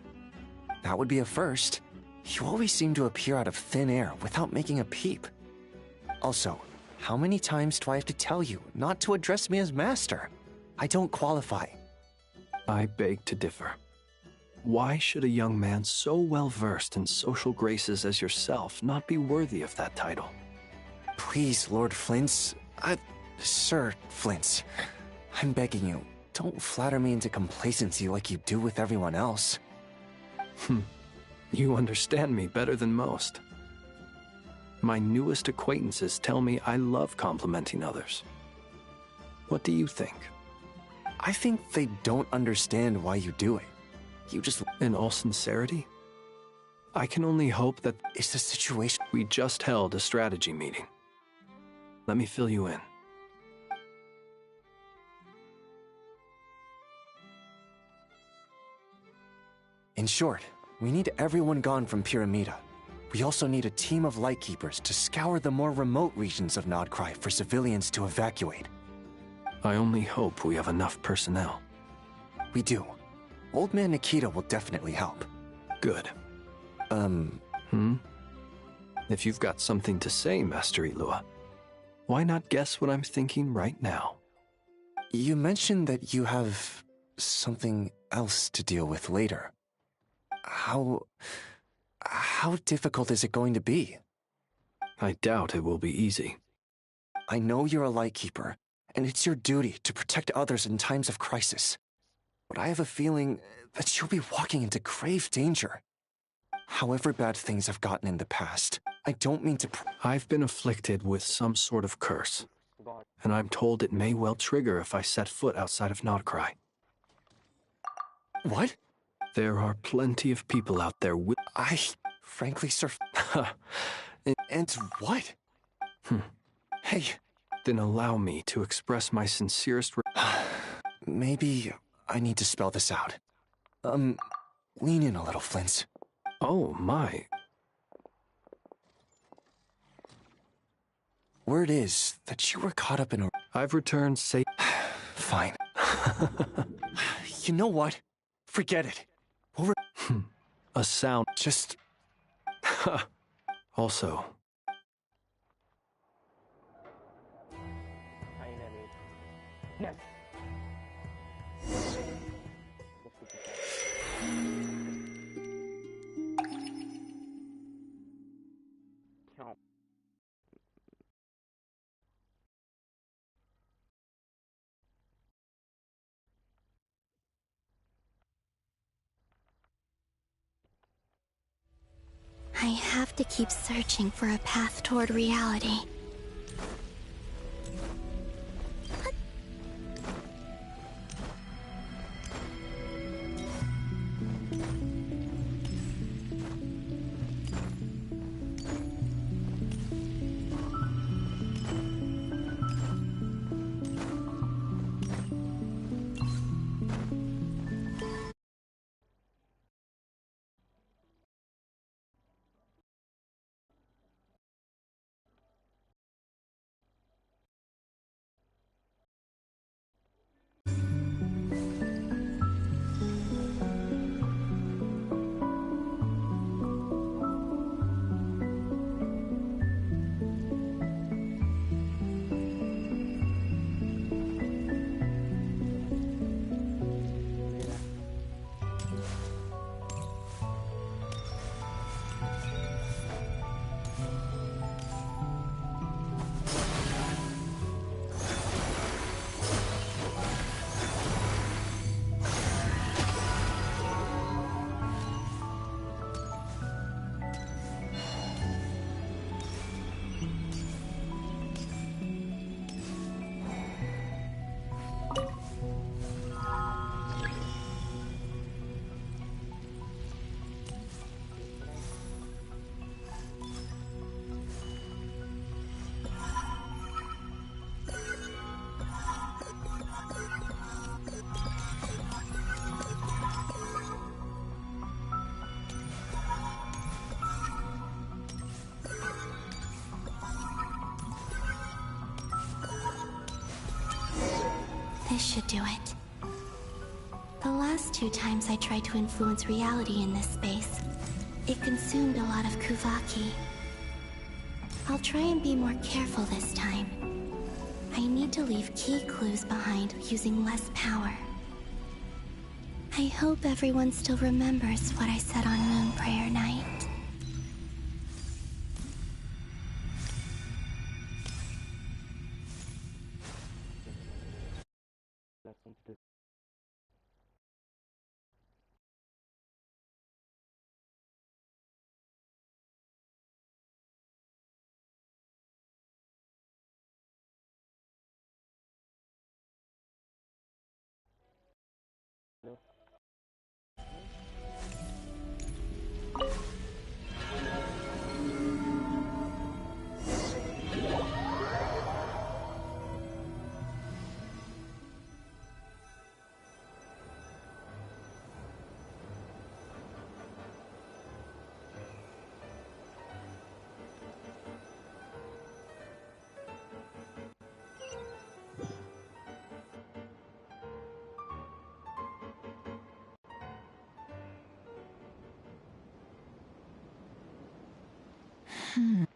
That would be a first. You always seem to appear out of thin air without making a peep. Also, how many times do I have to tell you not to address me as master? I don't qualify. I beg to differ. Why should a young man so well versed in social graces as yourself not be worthy of that title? Please, Lord Flint's... Sir Flint's. I'm begging you, don't flatter me into complacency like you do with everyone else. You understand me better than most. My newest acquaintances tell me I love complimenting others. What do you think? I think they don't understand why you do it. You just... In all sincerity, I can only hope that... It's the situation... We just held a strategy meeting. Let me fill you in. In short, we need everyone gone from Pyramida. We also need a team of Lightkeepers to scour the more remote regions of Nodcry for civilians to evacuate. I only hope we have enough personnel. We do. Old Man Nikita will definitely help. Good. If you've got something to say, Master Ilua, why not guess what I'm thinking right now? You mentioned that you have something else to deal with later. How difficult is it going to be? I doubt it will be easy. I know you're a Lightkeeper, and it's your duty to protect others in times of crisis. But I have a feeling that you'll be walking into grave danger. However bad things have gotten in the past, I don't mean to... I've been afflicted with some sort of curse, and I'm told it may well trigger if I set foot outside of Nodcry. What? There are plenty of people out there with... Frankly, sir... And what? Hey... Then allow me to express my sincerest... Maybe I need to spell this out. Lean in a little, Flint. Oh, my. Word is that you were caught up in a... I've returned safe... Fine. You know what? Forget it. A sound... Just... Also... Yes. I have to keep searching for a path toward reality. This should do it. The last 2 times I tried to influence reality in this space, it consumed a lot of Kuvaki. I'll try and be more careful this time. I need to leave key clues behind using less power. I hope everyone still remembers what I said on Moon Prayer Night.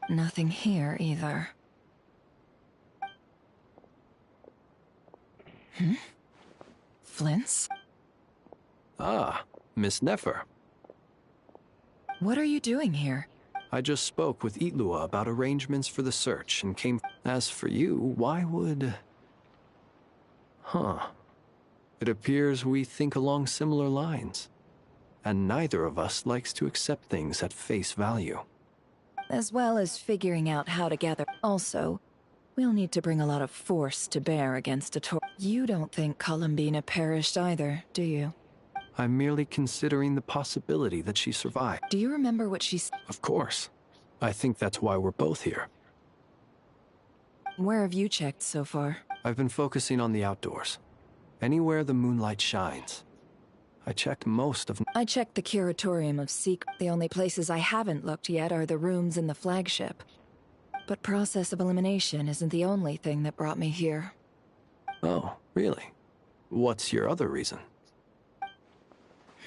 Nothing here either. Flint's? Ah, Miss Nefer. What are you doing here? I just spoke with Itlua about arrangements for the search and came... As for you, why would... Huh. It appears we think along similar lines. And neither of us likes to accept things at face value. As well as figuring out how to gather. Also, we'll need to bring a lot of force to bear against a Tor. You don't think Columbina perished either, do you? I'm merely considering the possibility that she survived. Do you remember what she said? Of course. I think that's why we're both here. Where have you checked so far? I've been focusing on the outdoors. Anywhere the moonlight shines. I checked most of... I checked the Curatorium of Secret. The only places I haven't looked yet are the rooms in the flagship. But process of elimination isn't the only thing that brought me here. Oh, really? What's your other reason?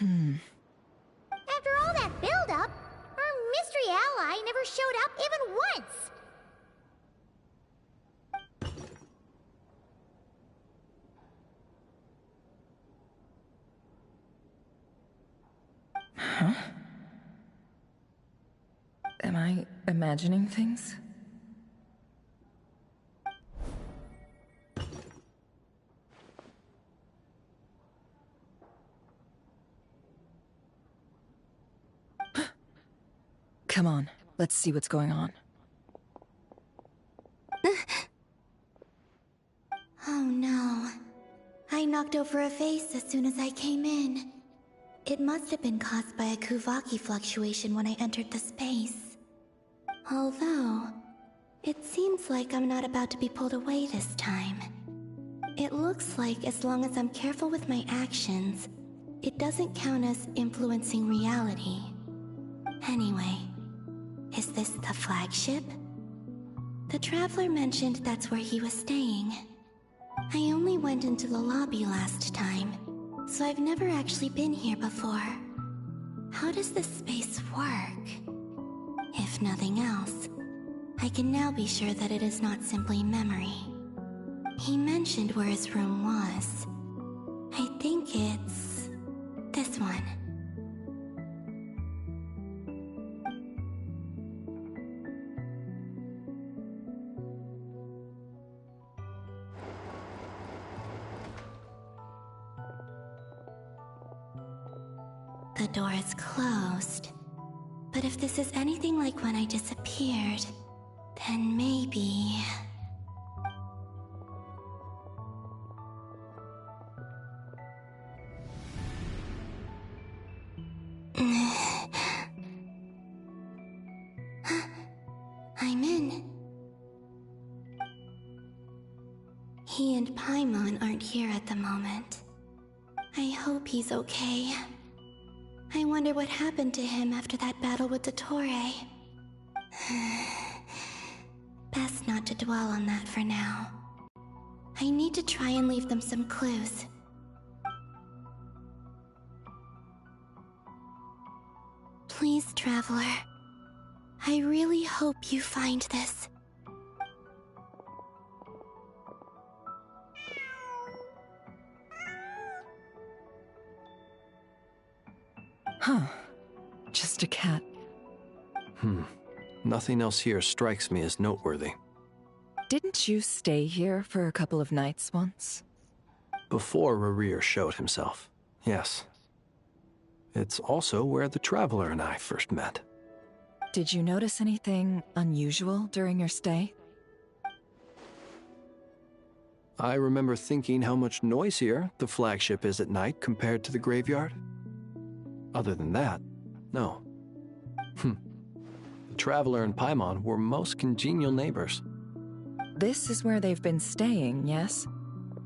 After all that build-up, our mystery ally never showed up even once! Huh? Am I imagining things? Come on, let's see what's going on. Oh no. I knocked over a vase as soon as I came in. It must have been caused by a Kuvaki fluctuation when I entered the space. Although, it seems like I'm not about to be pulled away this time. It looks like as long as I'm careful with my actions, it doesn't count as influencing reality. Anyway, is this the flagship? The Traveler mentioned that's where he was staying. I only went into the lobby last time, so I've never actually been here before. How does this space work? If nothing else, I can now be sure that it is not simply memory. He mentioned where his room was. I think it's... this one. The door is closed. But if this is anything like when I disappeared, then maybe... I'm in. He and Paimon aren't here at the moment. I hope he's okay. I wonder what happened to him after that battle with the Torre. Best not to dwell on that for now. I need to try and leave them some clues. Please, Traveler. I really hope you find this. Huh. Just a cat. Nothing else here strikes me as noteworthy. Didn't you stay here for a couple of nights once? Before Rerir showed himself, yes. It's also where the Traveler and I first met. Did you notice anything unusual during your stay? I remember thinking how much noisier the flagship is at night compared to the graveyard. Other than that, no. The Traveler and Paimon were most congenial neighbors. This is where they've been staying, yes?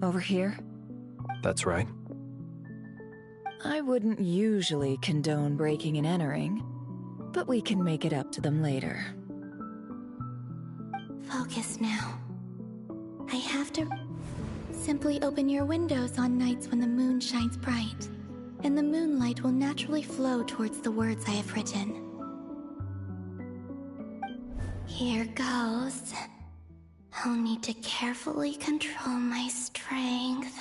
Over here? That's right. I wouldn't usually condone breaking and entering, but we can make it up to them later. Focus now. I have to simply open your windows on nights when the moon shines bright, and the moonlight will naturally flow towards the words I have written. Here goes. I'll need to carefully control my strength.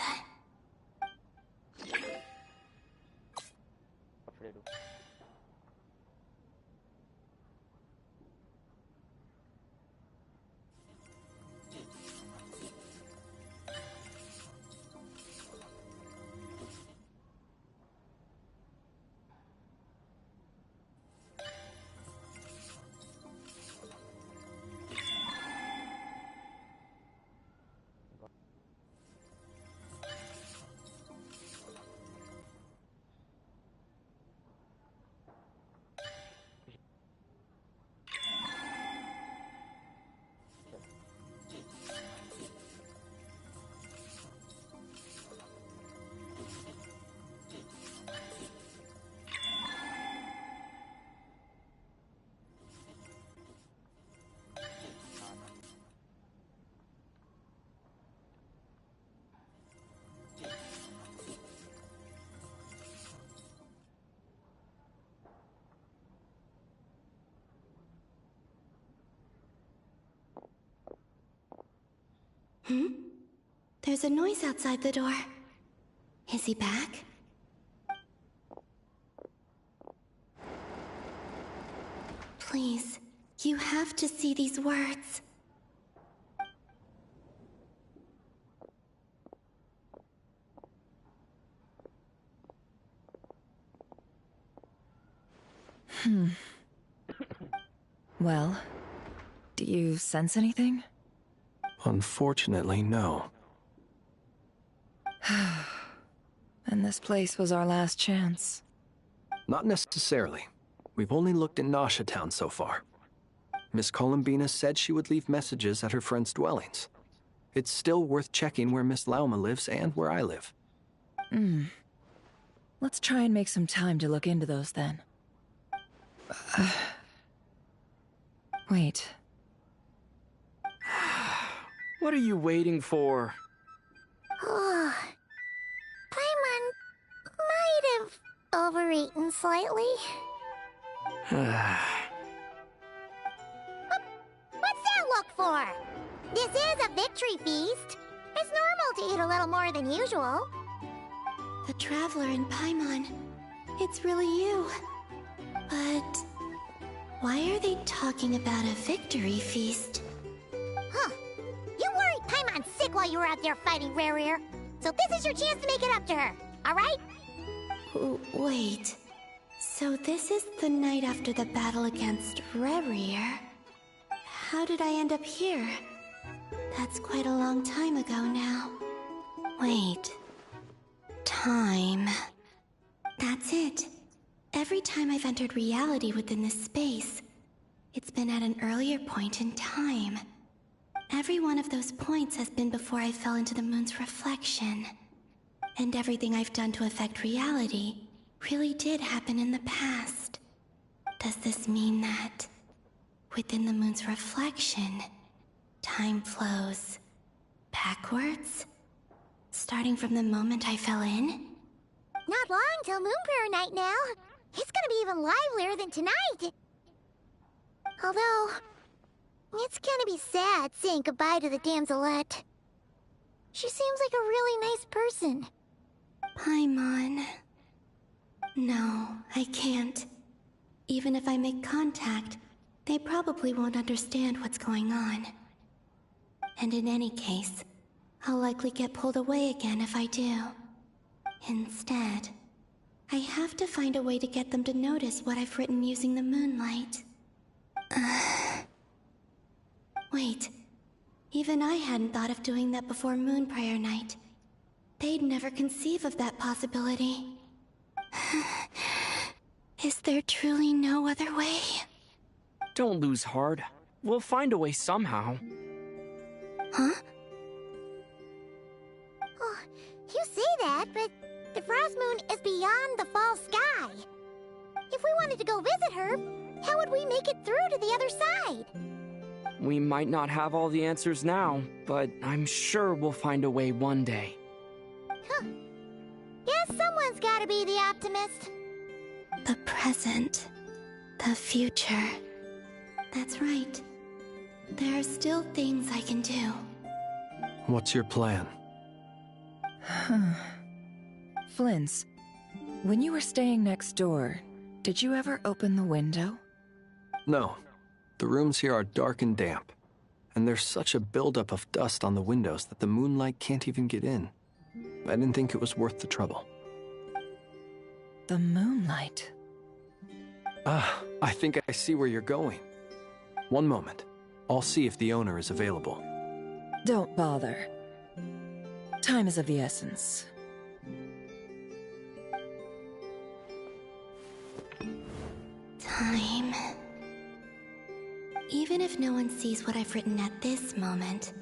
There's a noise outside the door. Is he back? Please, you have to see these words. Well, do you sense anything? Unfortunately, no. And this place was our last chance. Not necessarily. We've only looked in Nasha Town so far. Miss Columbina said she would leave messages at her friends' dwellings. It's still worth checking where Miss Lauma lives and where I live. Let's try and make some time to look into those then. Wait. What are you waiting for? Oh, Paimon might have overeaten slightly. What's that look for? This is a victory feast. It's normal to eat a little more than usual. The Traveler and Paimon. It's really you. But why are they talking about a victory feast? Huh. You worried Paimon's sick while you were out there fighting Rerir. So this is your chance to make it up to her, alright? Wait. So this is the night after the battle against Rerir? How did I end up here? That's quite a long time ago now. Wait. Time. That's it. Every time I've entered reality within this space, it's been at an earlier point in time. Every one of those points has been before I fell into the moon's reflection. And everything I've done to affect reality really did happen in the past. Does this mean that within the moon's reflection, time flows Backwards? Starting from the moment I fell in? Not long till Moon Prayer Night now. It's gonna be even livelier than tonight. Although, it's gonna be sad saying goodbye to the damselette. She seems like a really nice person. Paimon. No, I can't. Even if I make contact, they probably won't understand what's going on. And in any case, I'll likely get pulled away again if I do. Instead, I have to find a way to get them to notice what I've written using the moonlight. Wait, even I hadn't thought of doing that before Moon Prayer Night. They'd never conceive of that possibility. Is there truly no other way? Don't lose heart. We'll find a way somehow. Huh? Oh, you say that, but the Frost Moon is beyond the fall sky. If we wanted to go visit her, how would we make it through to the other side? We might not have all the answers now, but I'm sure we'll find a way one day. Huh. Guess someone's gotta be the optimist. The present. The future. That's right. There are still things I can do. What's your plan? Flint's, when you were staying next door, did you ever open the window? No. The rooms here are dark and damp, and there's such a buildup of dust on the windows that the moonlight can't even get in. I didn't think it was worth the trouble. The moonlight? Ah, I think I see where you're going. One moment. I'll see if the owner is available. Don't bother. Time is of the essence. Time. Even if no one sees what I've written at this moment,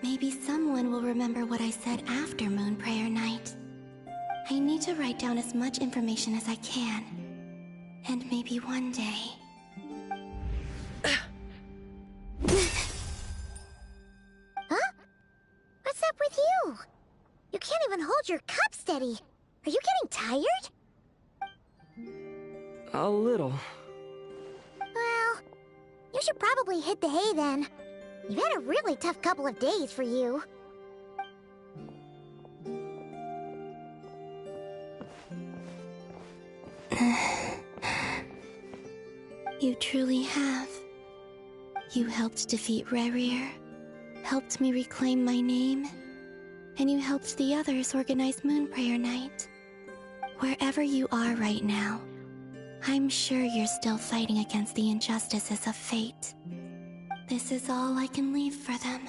maybe someone will remember what I said after Moon Prayer Night. I need to write down as much information as I can. And maybe one day... Huh? What's up with you? You can't even hold your cup steady. Are you getting tired? A little. Well, you should probably hit the hay then. You've had a really tough couple of days for you. You truly have. You helped defeat Rerir, helped me reclaim my name, and you helped the others organize Moon Prayer Night. Wherever you are right now, I'm sure you're still fighting against the injustices of fate. This is all I can leave for them.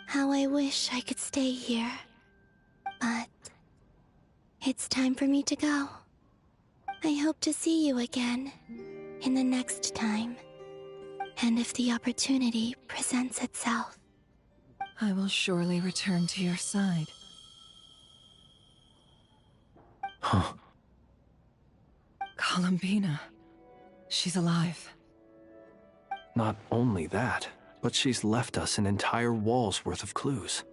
How I wish I could stay here. But it's time for me to go. I hope to see you again in the next time. And if the opportunity presents itself. I will surely return to your side. Huh. Columbina. She's alive. Not only that, but she's left us an entire wall's worth of clues.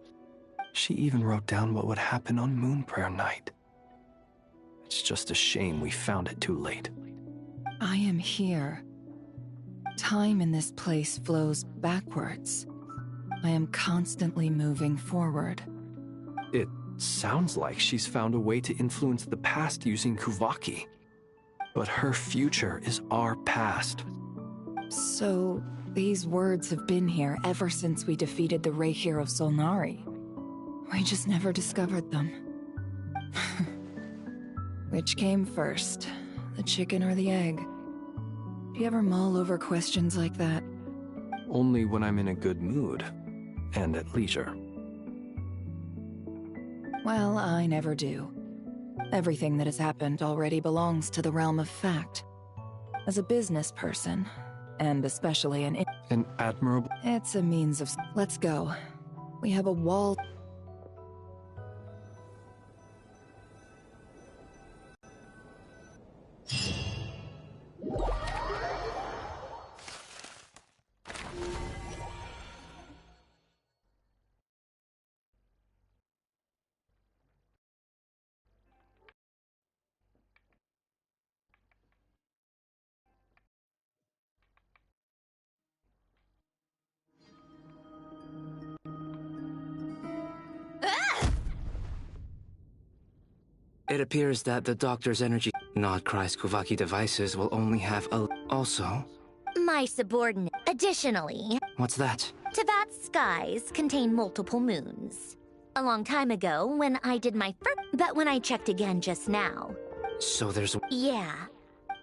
She even wrote down what would happen on Moon Prayer Night. It's just a shame we found it too late. I am here. Time in this place flows backwards. I am constantly moving forward. It sounds like she's found a way to influence the past using Kuvaki. But her future is our past. So, these words have been here ever since we defeated the Ray Hero Solnari. We just never discovered them. Which came first, the chicken or the egg? Do you ever mull over questions like that? Only when I'm in a good mood, and at leisure. Well, I never do. Everything that has happened already belongs to the realm of fact. As a business person, and especially an admirable... It's a means of... Let's go. We have a wall... It appears that the doctor's energy Nodcry's Kuvaki devices will only have a... Also... My subordinate. Additionally... What's that? Teyvat's skies contain multiple moons. A long time ago, when I did my first... But when I checked again just now... So there's... Yeah.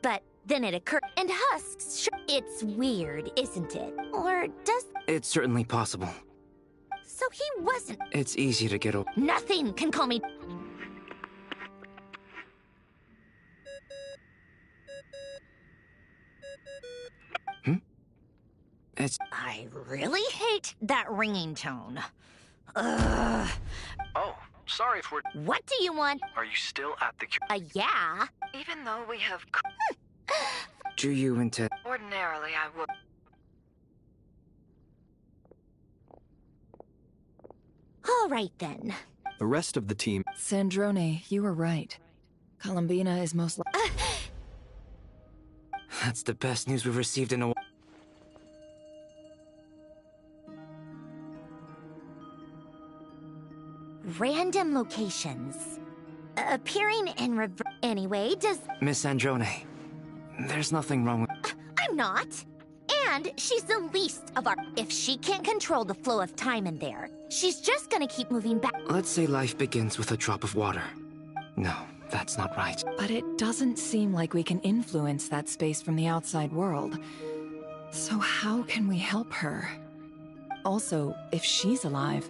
But then it occurred... And Husks... It's weird, isn't it? Or does... It's certainly possible. So he wasn't... It's easy to get over... Nothing can call me... I really hate that ringing tone. Ugh. Oh, sorry if we're... What do you want? Are you still at the... Yeah. Even though we have... Do you intend... Ordinarily, I would... All right, then. The rest of the team... Sandrone, you were right. Columbina is most... That's the best news we've received in a while. Random locations. Appearing in reverse. Anyway, does... Miss Androne, there's nothing wrong with... I'm not. And she's the least of our... If she can't control the flow of time in there, she's just gonna keep moving back. Let's say life begins with a drop of water. No, that's not right. But it doesn't seem like we can influence that space from the outside world. So how can we help her? Also, if she's alive...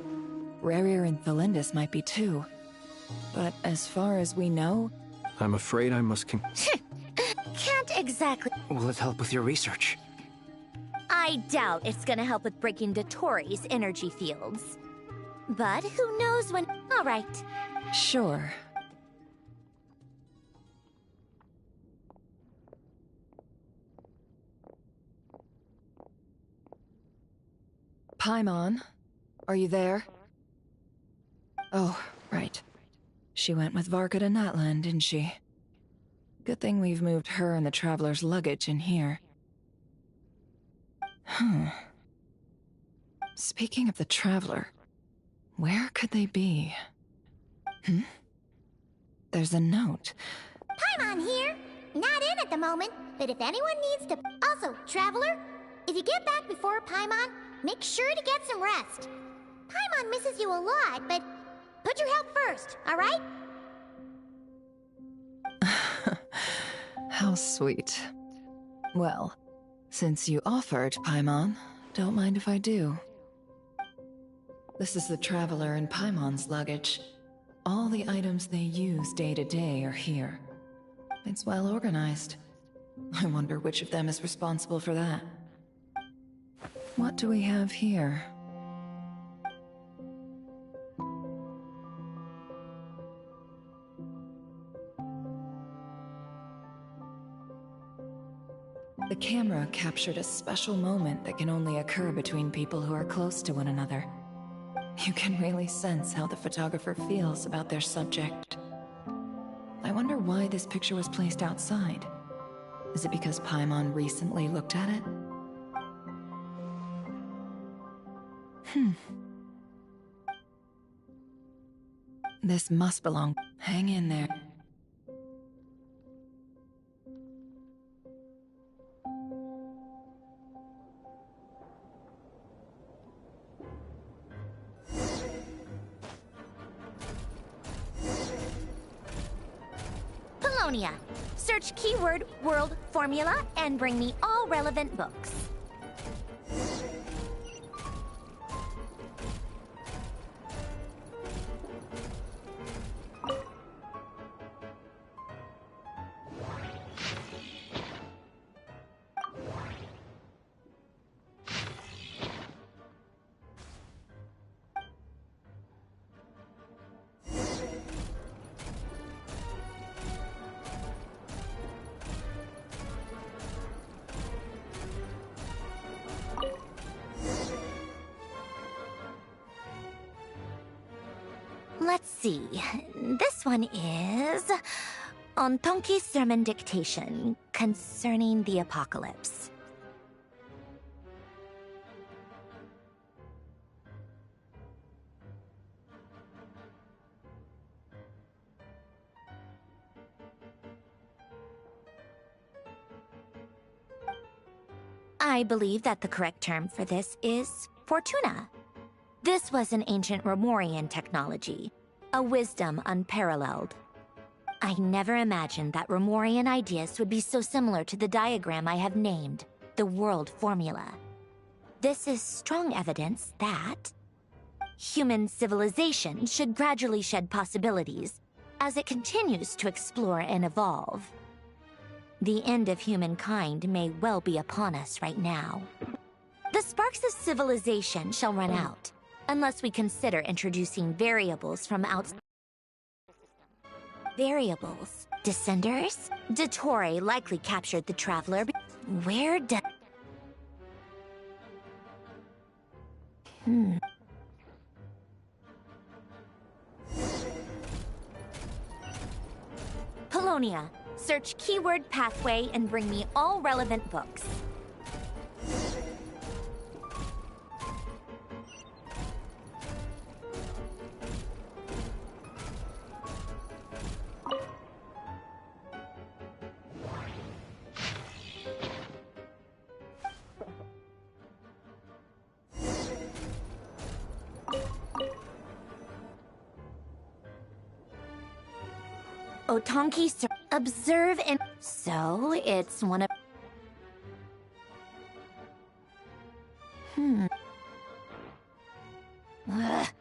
Rarir and Thelindis might be too. But as far as we know... I'm afraid I must Can't exactly... Will it help with your research? I doubt it's gonna help with breaking Dotori's energy fields. But who knows when... All right. Sure. Paimon, are you there? Oh, right. She went with Varka to Natlan, didn't she? Good thing we've moved her and the Traveler's luggage in here. Speaking of the Traveler, where could they be? There's a note. Paimon here. Not in at the moment, but if anyone needs to... Also, Traveler, if you get back before Paimon, make sure to get some rest. Paimon misses you a lot, but put your health first, all right? How sweet. Well, since you offered, Paimon, don't mind if I do. This is the Traveler and Paimon's luggage. All the items they use day to day are here. It's well organized. I wonder which of them is responsible for that. What do we have here? The camera captured a special moment that can only occur between people who are close to one another. You can really sense how the photographer feels about their subject. I wonder why this picture was placed outside. Is it because Paimon recently looked at it? This must belong. Hang in there. Polonia. Search keyword world formula and bring me all relevant books. Let's see. This one is... On Tonki's sermon dictation concerning the apocalypse. I believe that the correct term for this is Fortuna. This was an ancient Romorian technology, a wisdom unparalleled. I never imagined that Romorian ideas would be so similar to the diagram I have named, the World Formula. This is strong evidence that human civilization should gradually shed possibilities as it continues to explore and evolve. The end of humankind may well be upon us right now. The sparks of civilization shall run out, unless we consider introducing variables from outside. Variables? Descenders? Dottore likely captured the Traveler. Where does... Polonia, search keyword pathway and bring me all relevant books. Otonki, observe and... So, it's one of...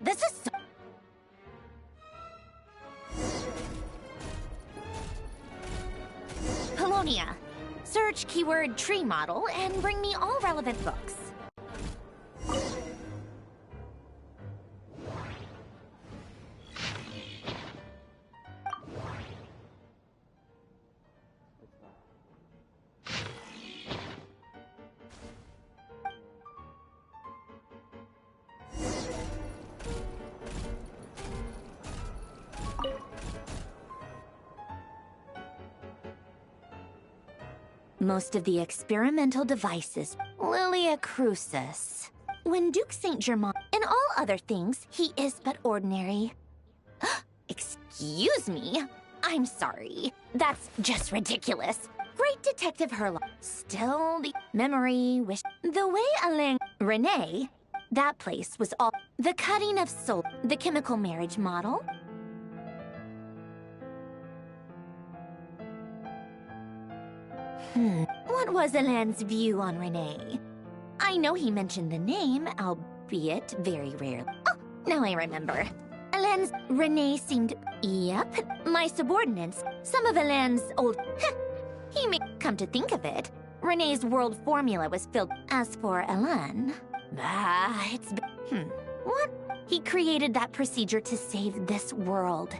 This is so... Polonia, search keyword tree model and bring me all relevant books. Most of the experimental devices, Lilia Crucis. When Duke Saint Germain, in all other things, he is but ordinary. Excuse me? I'm sorry. That's just ridiculous. Great Detective Herlock. Still the memory, wish. The way Alain... Renee, that place was all... The cutting of soul. The chemical marriage model. What was Alain's view on Renee? I know he mentioned the name, albeit very rarely. Oh, now I remember. Alain's Renee seemed... Yep, my subordinates. Some of Alain's old... He may come to think of it. Renee's world formula was filled... As for Alain... it's... What? He created that procedure to save this world.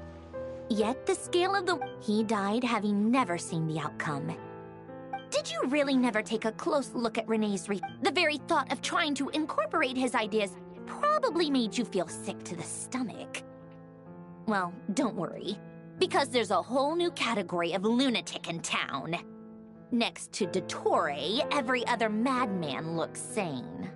Yet the scale of the... He died having never seen the outcome. Did you really never take a close look at Renee's The very thought of trying to incorporate his ideas probably made you feel sick to the stomach. Well, don't worry, because there's a whole new category of lunatic in town. Next to Dottore, every other madman looks sane.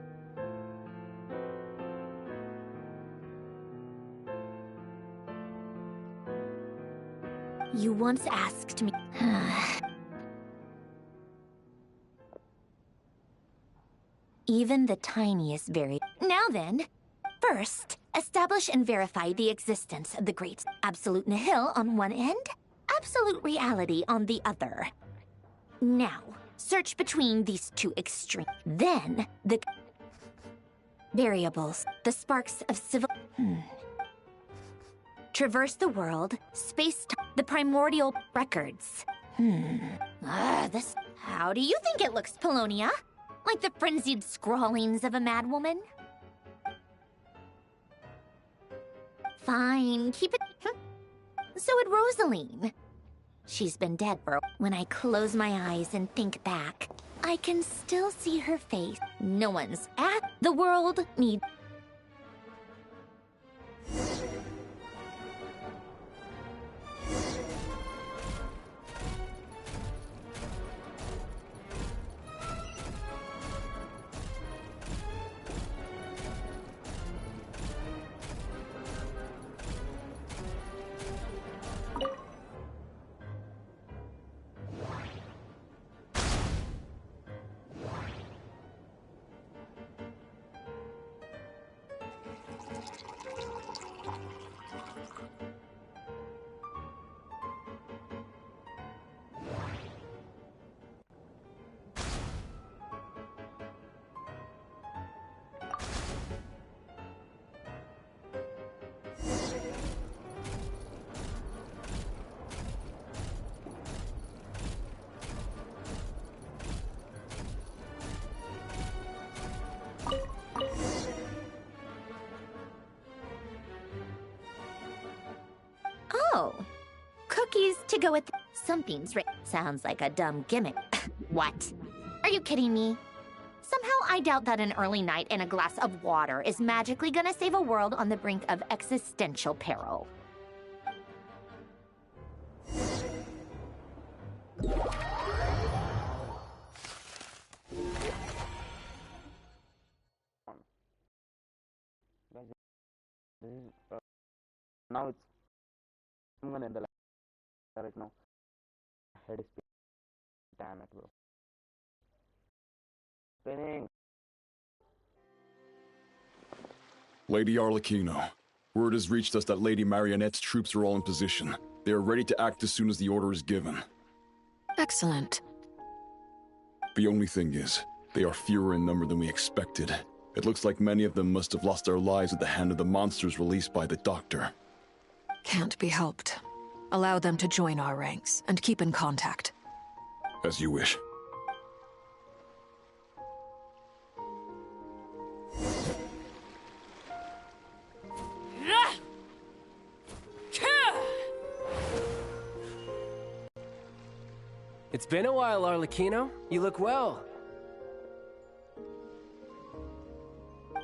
You once asked me... Even the tiniest Now then, first, establish and verify the existence of the great absolute nihil on one end, absolute reality on the other. Now, search between these two extremes. Then, the variables, the sparks of civil... Traverse the world, space-time, the primordial records. This... How do you think it looks, Polonia? Like the frenzied scrawlings of a madwoman? Fine, keep it... So would Rosaline. She's been dead for... When I close my eyes and think back, I can still see her face. No one's at... The world needs... Oh, cookies to go with something's sounds like a dumb gimmick. What? Are you kidding me? Somehow I doubt that an early night and a glass of water is magically gonna save a world on the brink of existential peril. This is, now it's, I'm gonna end the live right now. Head is spinning. Damn it, bro. Spinning. Lady Arlecchino, word has reached us that Lady Marionette's troops are all in position. They are ready to act as soon as the order is given. Excellent. The only thing is, they are fewer in number than we expected. It looks like many of them must have lost their lives at the hand of the monsters released by the Doctor. Can't be helped. Allow them to join our ranks, and keep in contact. As you wish. It's been a while, Arlecchino. You look well.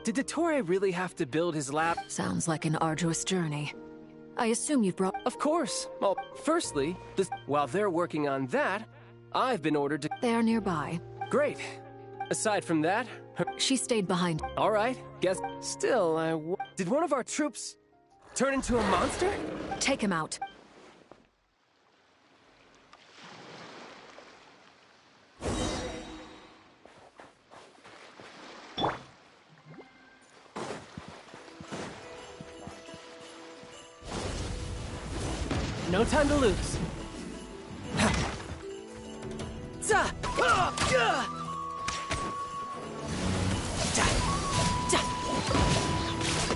Did Dottore really have to build his lab? Sounds like an arduous journey. I assume you've brought... Of course. Well, firstly, while they're working on that, I've been ordered to... They are nearby. Great. Aside from that... She stayed behind. All right. Guess... Still, did one of our troops turn into a monster? Take him out. No time to lose.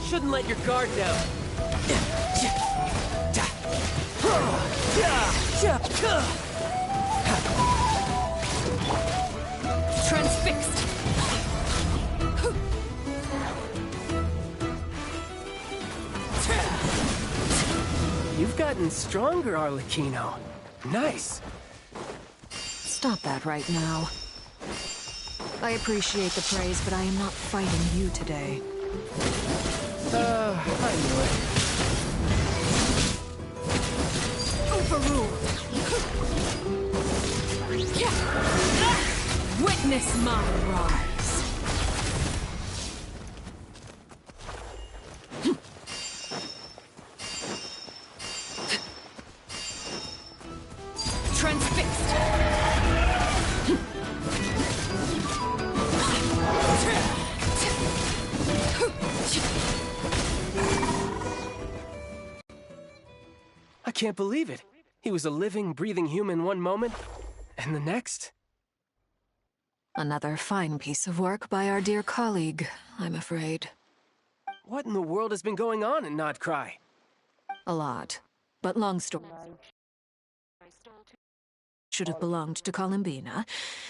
Shouldn't let your guard down. Transfixed. You've gotten stronger, Arlecchino. Nice. Stop that right now. I appreciate the praise, but I am not fighting you today. I knew it. Overruled. Witness my rise. Transfixed. I can't believe it. He was a living, breathing human one moment, and the next... Another fine piece of work by our dear colleague, I'm afraid. What in the world has been going on in Nodcry? A lot, but long story. Should have belonged to Columbina,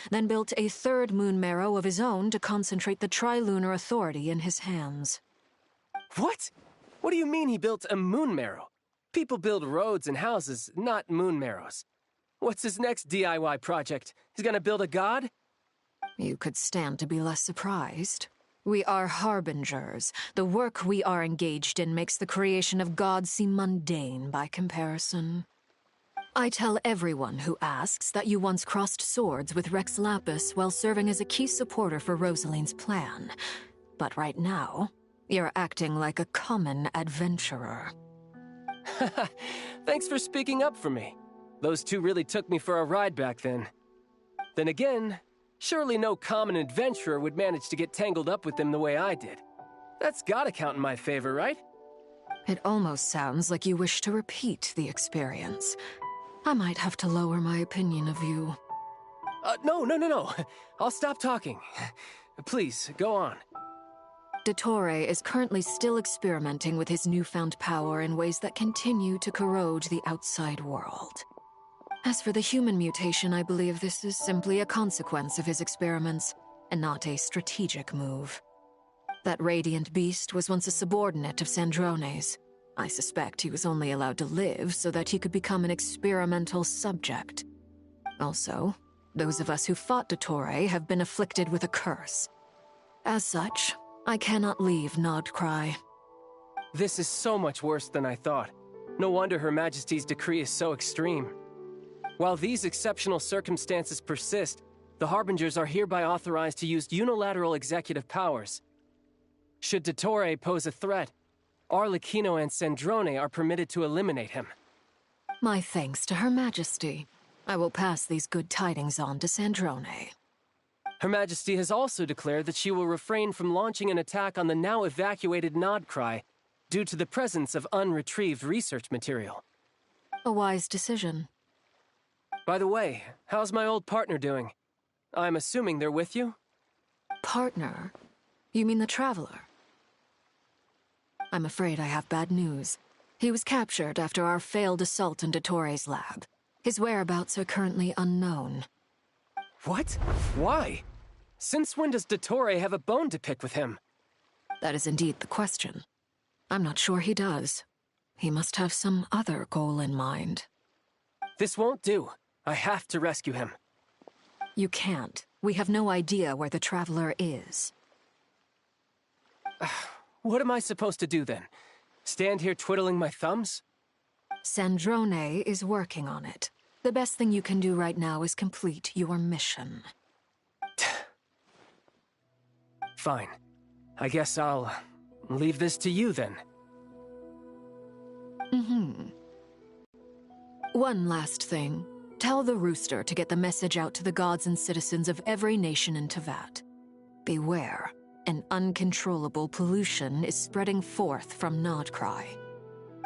then built a third moon marrow of his own to concentrate the Trilunar Authority in his hands. What? What do you mean he built a moon marrow? People build roads and houses, not moon marrows. What's his next DIY project? He's gonna build a god? You could stand to be less surprised. We are harbingers. The work we are engaged in makes the creation of gods seem mundane by comparison. I tell everyone who asks that you once crossed swords with Rex Lapis while serving as a key supporter for Rosaline's plan. But right now, you're acting like a common adventurer. Thanks for speaking up for me. Those two really took me for a ride back then. Then again, surely no common adventurer would manage to get tangled up with them the way I did. That's gotta count in my favor, right? It almost sounds like you wish to repeat the experience. I might have to lower my opinion of you. No. I'll stop talking. Please, go on. Dottore is currently still experimenting with his newfound power in ways that continue to corrode the outside world. As for the human mutation, I believe this is simply a consequence of his experiments, and not a strategic move. That radiant beast was once a subordinate of Sandrone's. I suspect he was only allowed to live so that he could become an experimental subject. Also, those of us who fought Dottore have been afflicted with a curse. As such, I cannot leave Nodcry. This is so much worse than I thought. No wonder Her Majesty's decree is so extreme. While these exceptional circumstances persist, the Harbingers are hereby authorized to use unilateral executive powers. Should Dottore pose a threat, Arlecchino and Sandrone are permitted to eliminate him. My thanks to Her Majesty. I will pass these good tidings on to Sandrone. Her Majesty has also declared that she will refrain from launching an attack on the now evacuated Nodcry due to the presence of unretrieved research material. A wise decision. By the way, how's my old partner doing? I'm assuming they're with you? Partner? You mean the Traveler? I'm afraid I have bad news. He was captured after our failed assault on Dottore's lab. His whereabouts are currently unknown. What? Why? Since when does Dottore have a bone to pick with him? That is indeed the question. I'm not sure he does. He must have some other goal in mind. This won't do. I have to rescue him. You can't. We have no idea where the Traveler is. What am I supposed to do then? Stand here twiddling my thumbs? Sandrone is working on it. The best thing you can do right now is complete your mission. Fine. I guess I'll leave this to you then. One last thing. Tell the Rooster to get the message out to the gods and citizens of every nation in Teyvat. Beware. An uncontrollable pollution is spreading forth from Nodcry.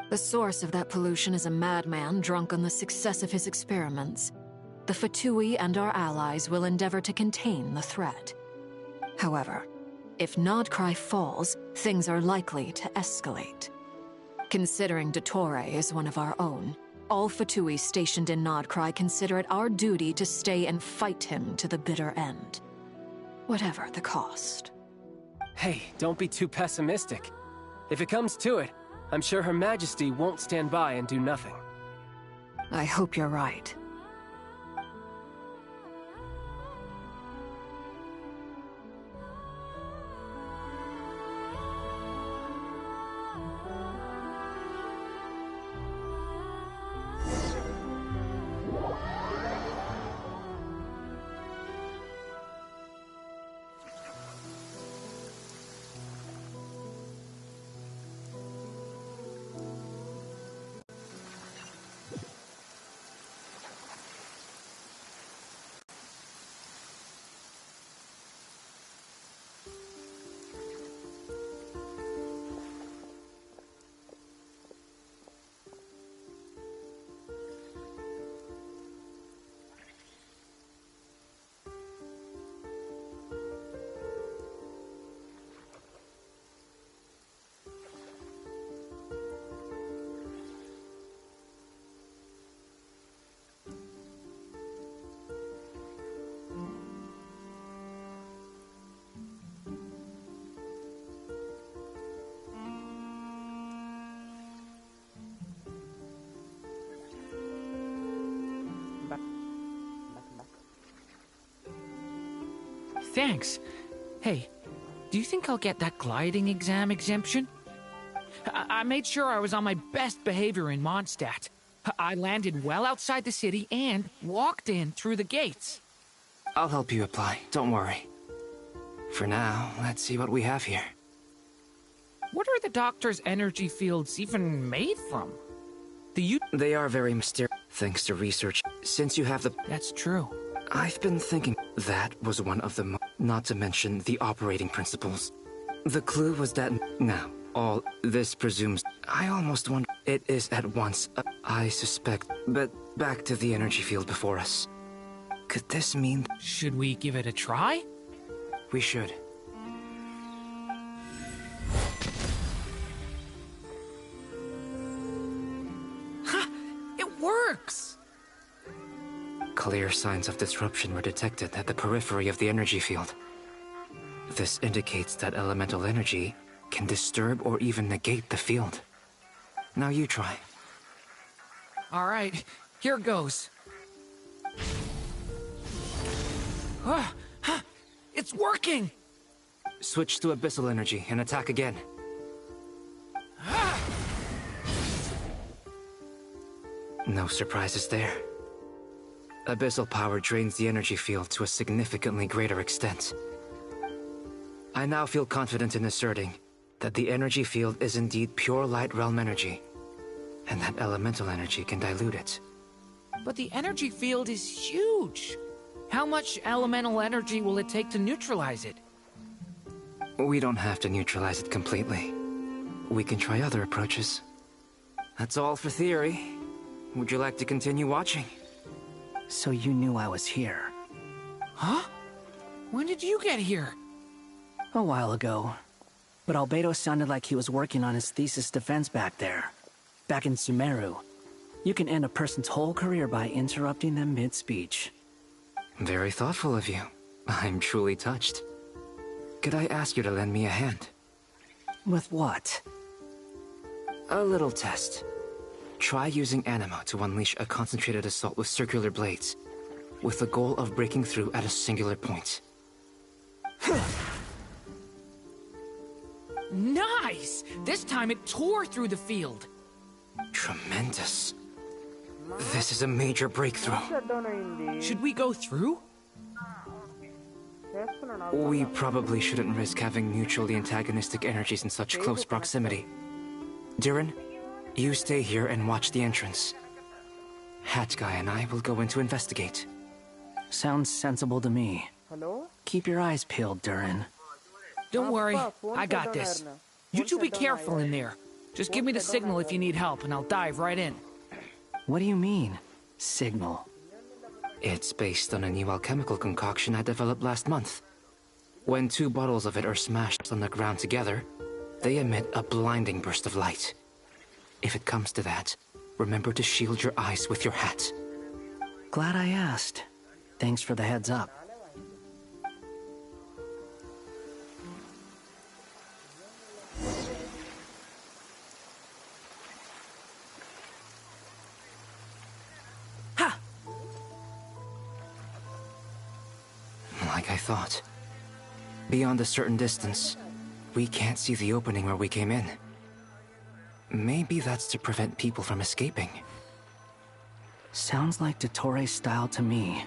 The source of that pollution is a madman drunk on the success of his experiments. The Fatui and our allies will endeavor to contain the threat. However, if Nodcry falls, things are likely to escalate. Considering Dottore is one of our own, all Fatui stationed in Nodcry consider it our duty to stay and fight him to the bitter end. Whatever the cost. Hey, don't be too pessimistic. If it comes to it, I'm sure Her Majesty won't stand by and do nothing. I hope you're right. Thanks. Hey, do you think I'll get that gliding exam exemption? I made sure I was on my best behavior in Mondstadt. I landed well outside the city and walked in through the gates. I'll help you apply, don't worry. For now, let's see what we have here. What are the doctor's energy fields even made from? They are very mysterious, thanks to research. Since you have the... That's true. I've been thinking that was one of the not to mention the operating principles. The clue was that... Now, all this presumes... I almost wonder... It is at once... I suspect... But back to the energy field before us. Could this mean... Should we give it a try? We should. Ha! It works! Clear signs of disruption were detected at the periphery of the energy field. This indicates that elemental energy can disturb or even negate the field. Now you try. All right, here goes. It's working! Switch to abyssal energy and attack again. No surprises there. Abyssal power drains the energy field to a significantly greater extent. I now feel confident in asserting that the energy field is indeed pure light realm energy, and that elemental energy can dilute it. But the energy field is huge. How much elemental energy will it take to neutralize it? We don't have to neutralize it completely. We can try other approaches. That's all for theory. Would you like to continue watching? So you knew I was here? Huh? When did you get here? A while ago. But Albedo sounded like he was working on his thesis defense back there. Back in Sumeru. You can end a person's whole career by interrupting them mid-speech. Very thoughtful of you. I'm truly touched. Could I ask you to lend me a hand? With what? A little test. Try using Anima to unleash a concentrated assault with circular blades, with the goal of breaking through at a singular point. Nice! This time it tore through the field. Tremendous. This is a major breakthrough. Should we go through? We probably shouldn't risk having mutually antagonistic energies in such close proximity. Durin, you stay here and watch the entrance. Hat Guy and I will go in to investigate. Sounds sensible to me. Keep your eyes peeled, Durin. Don't worry, I got this. You two be careful in there. Just give me the signal if you need help, and I'll dive right in. What do you mean, signal? It's based on a new alchemical concoction I developed last month. When 2 bottles of it are smashed on the ground together, they emit a blinding burst of light. If it comes to that, remember to shield your eyes with your hat. Glad I asked. Thanks for the heads up. Like I thought. Beyond a certain distance, we can't see the opening where we came in. Maybe that's to prevent people from escaping. Sounds like Dottore style to me.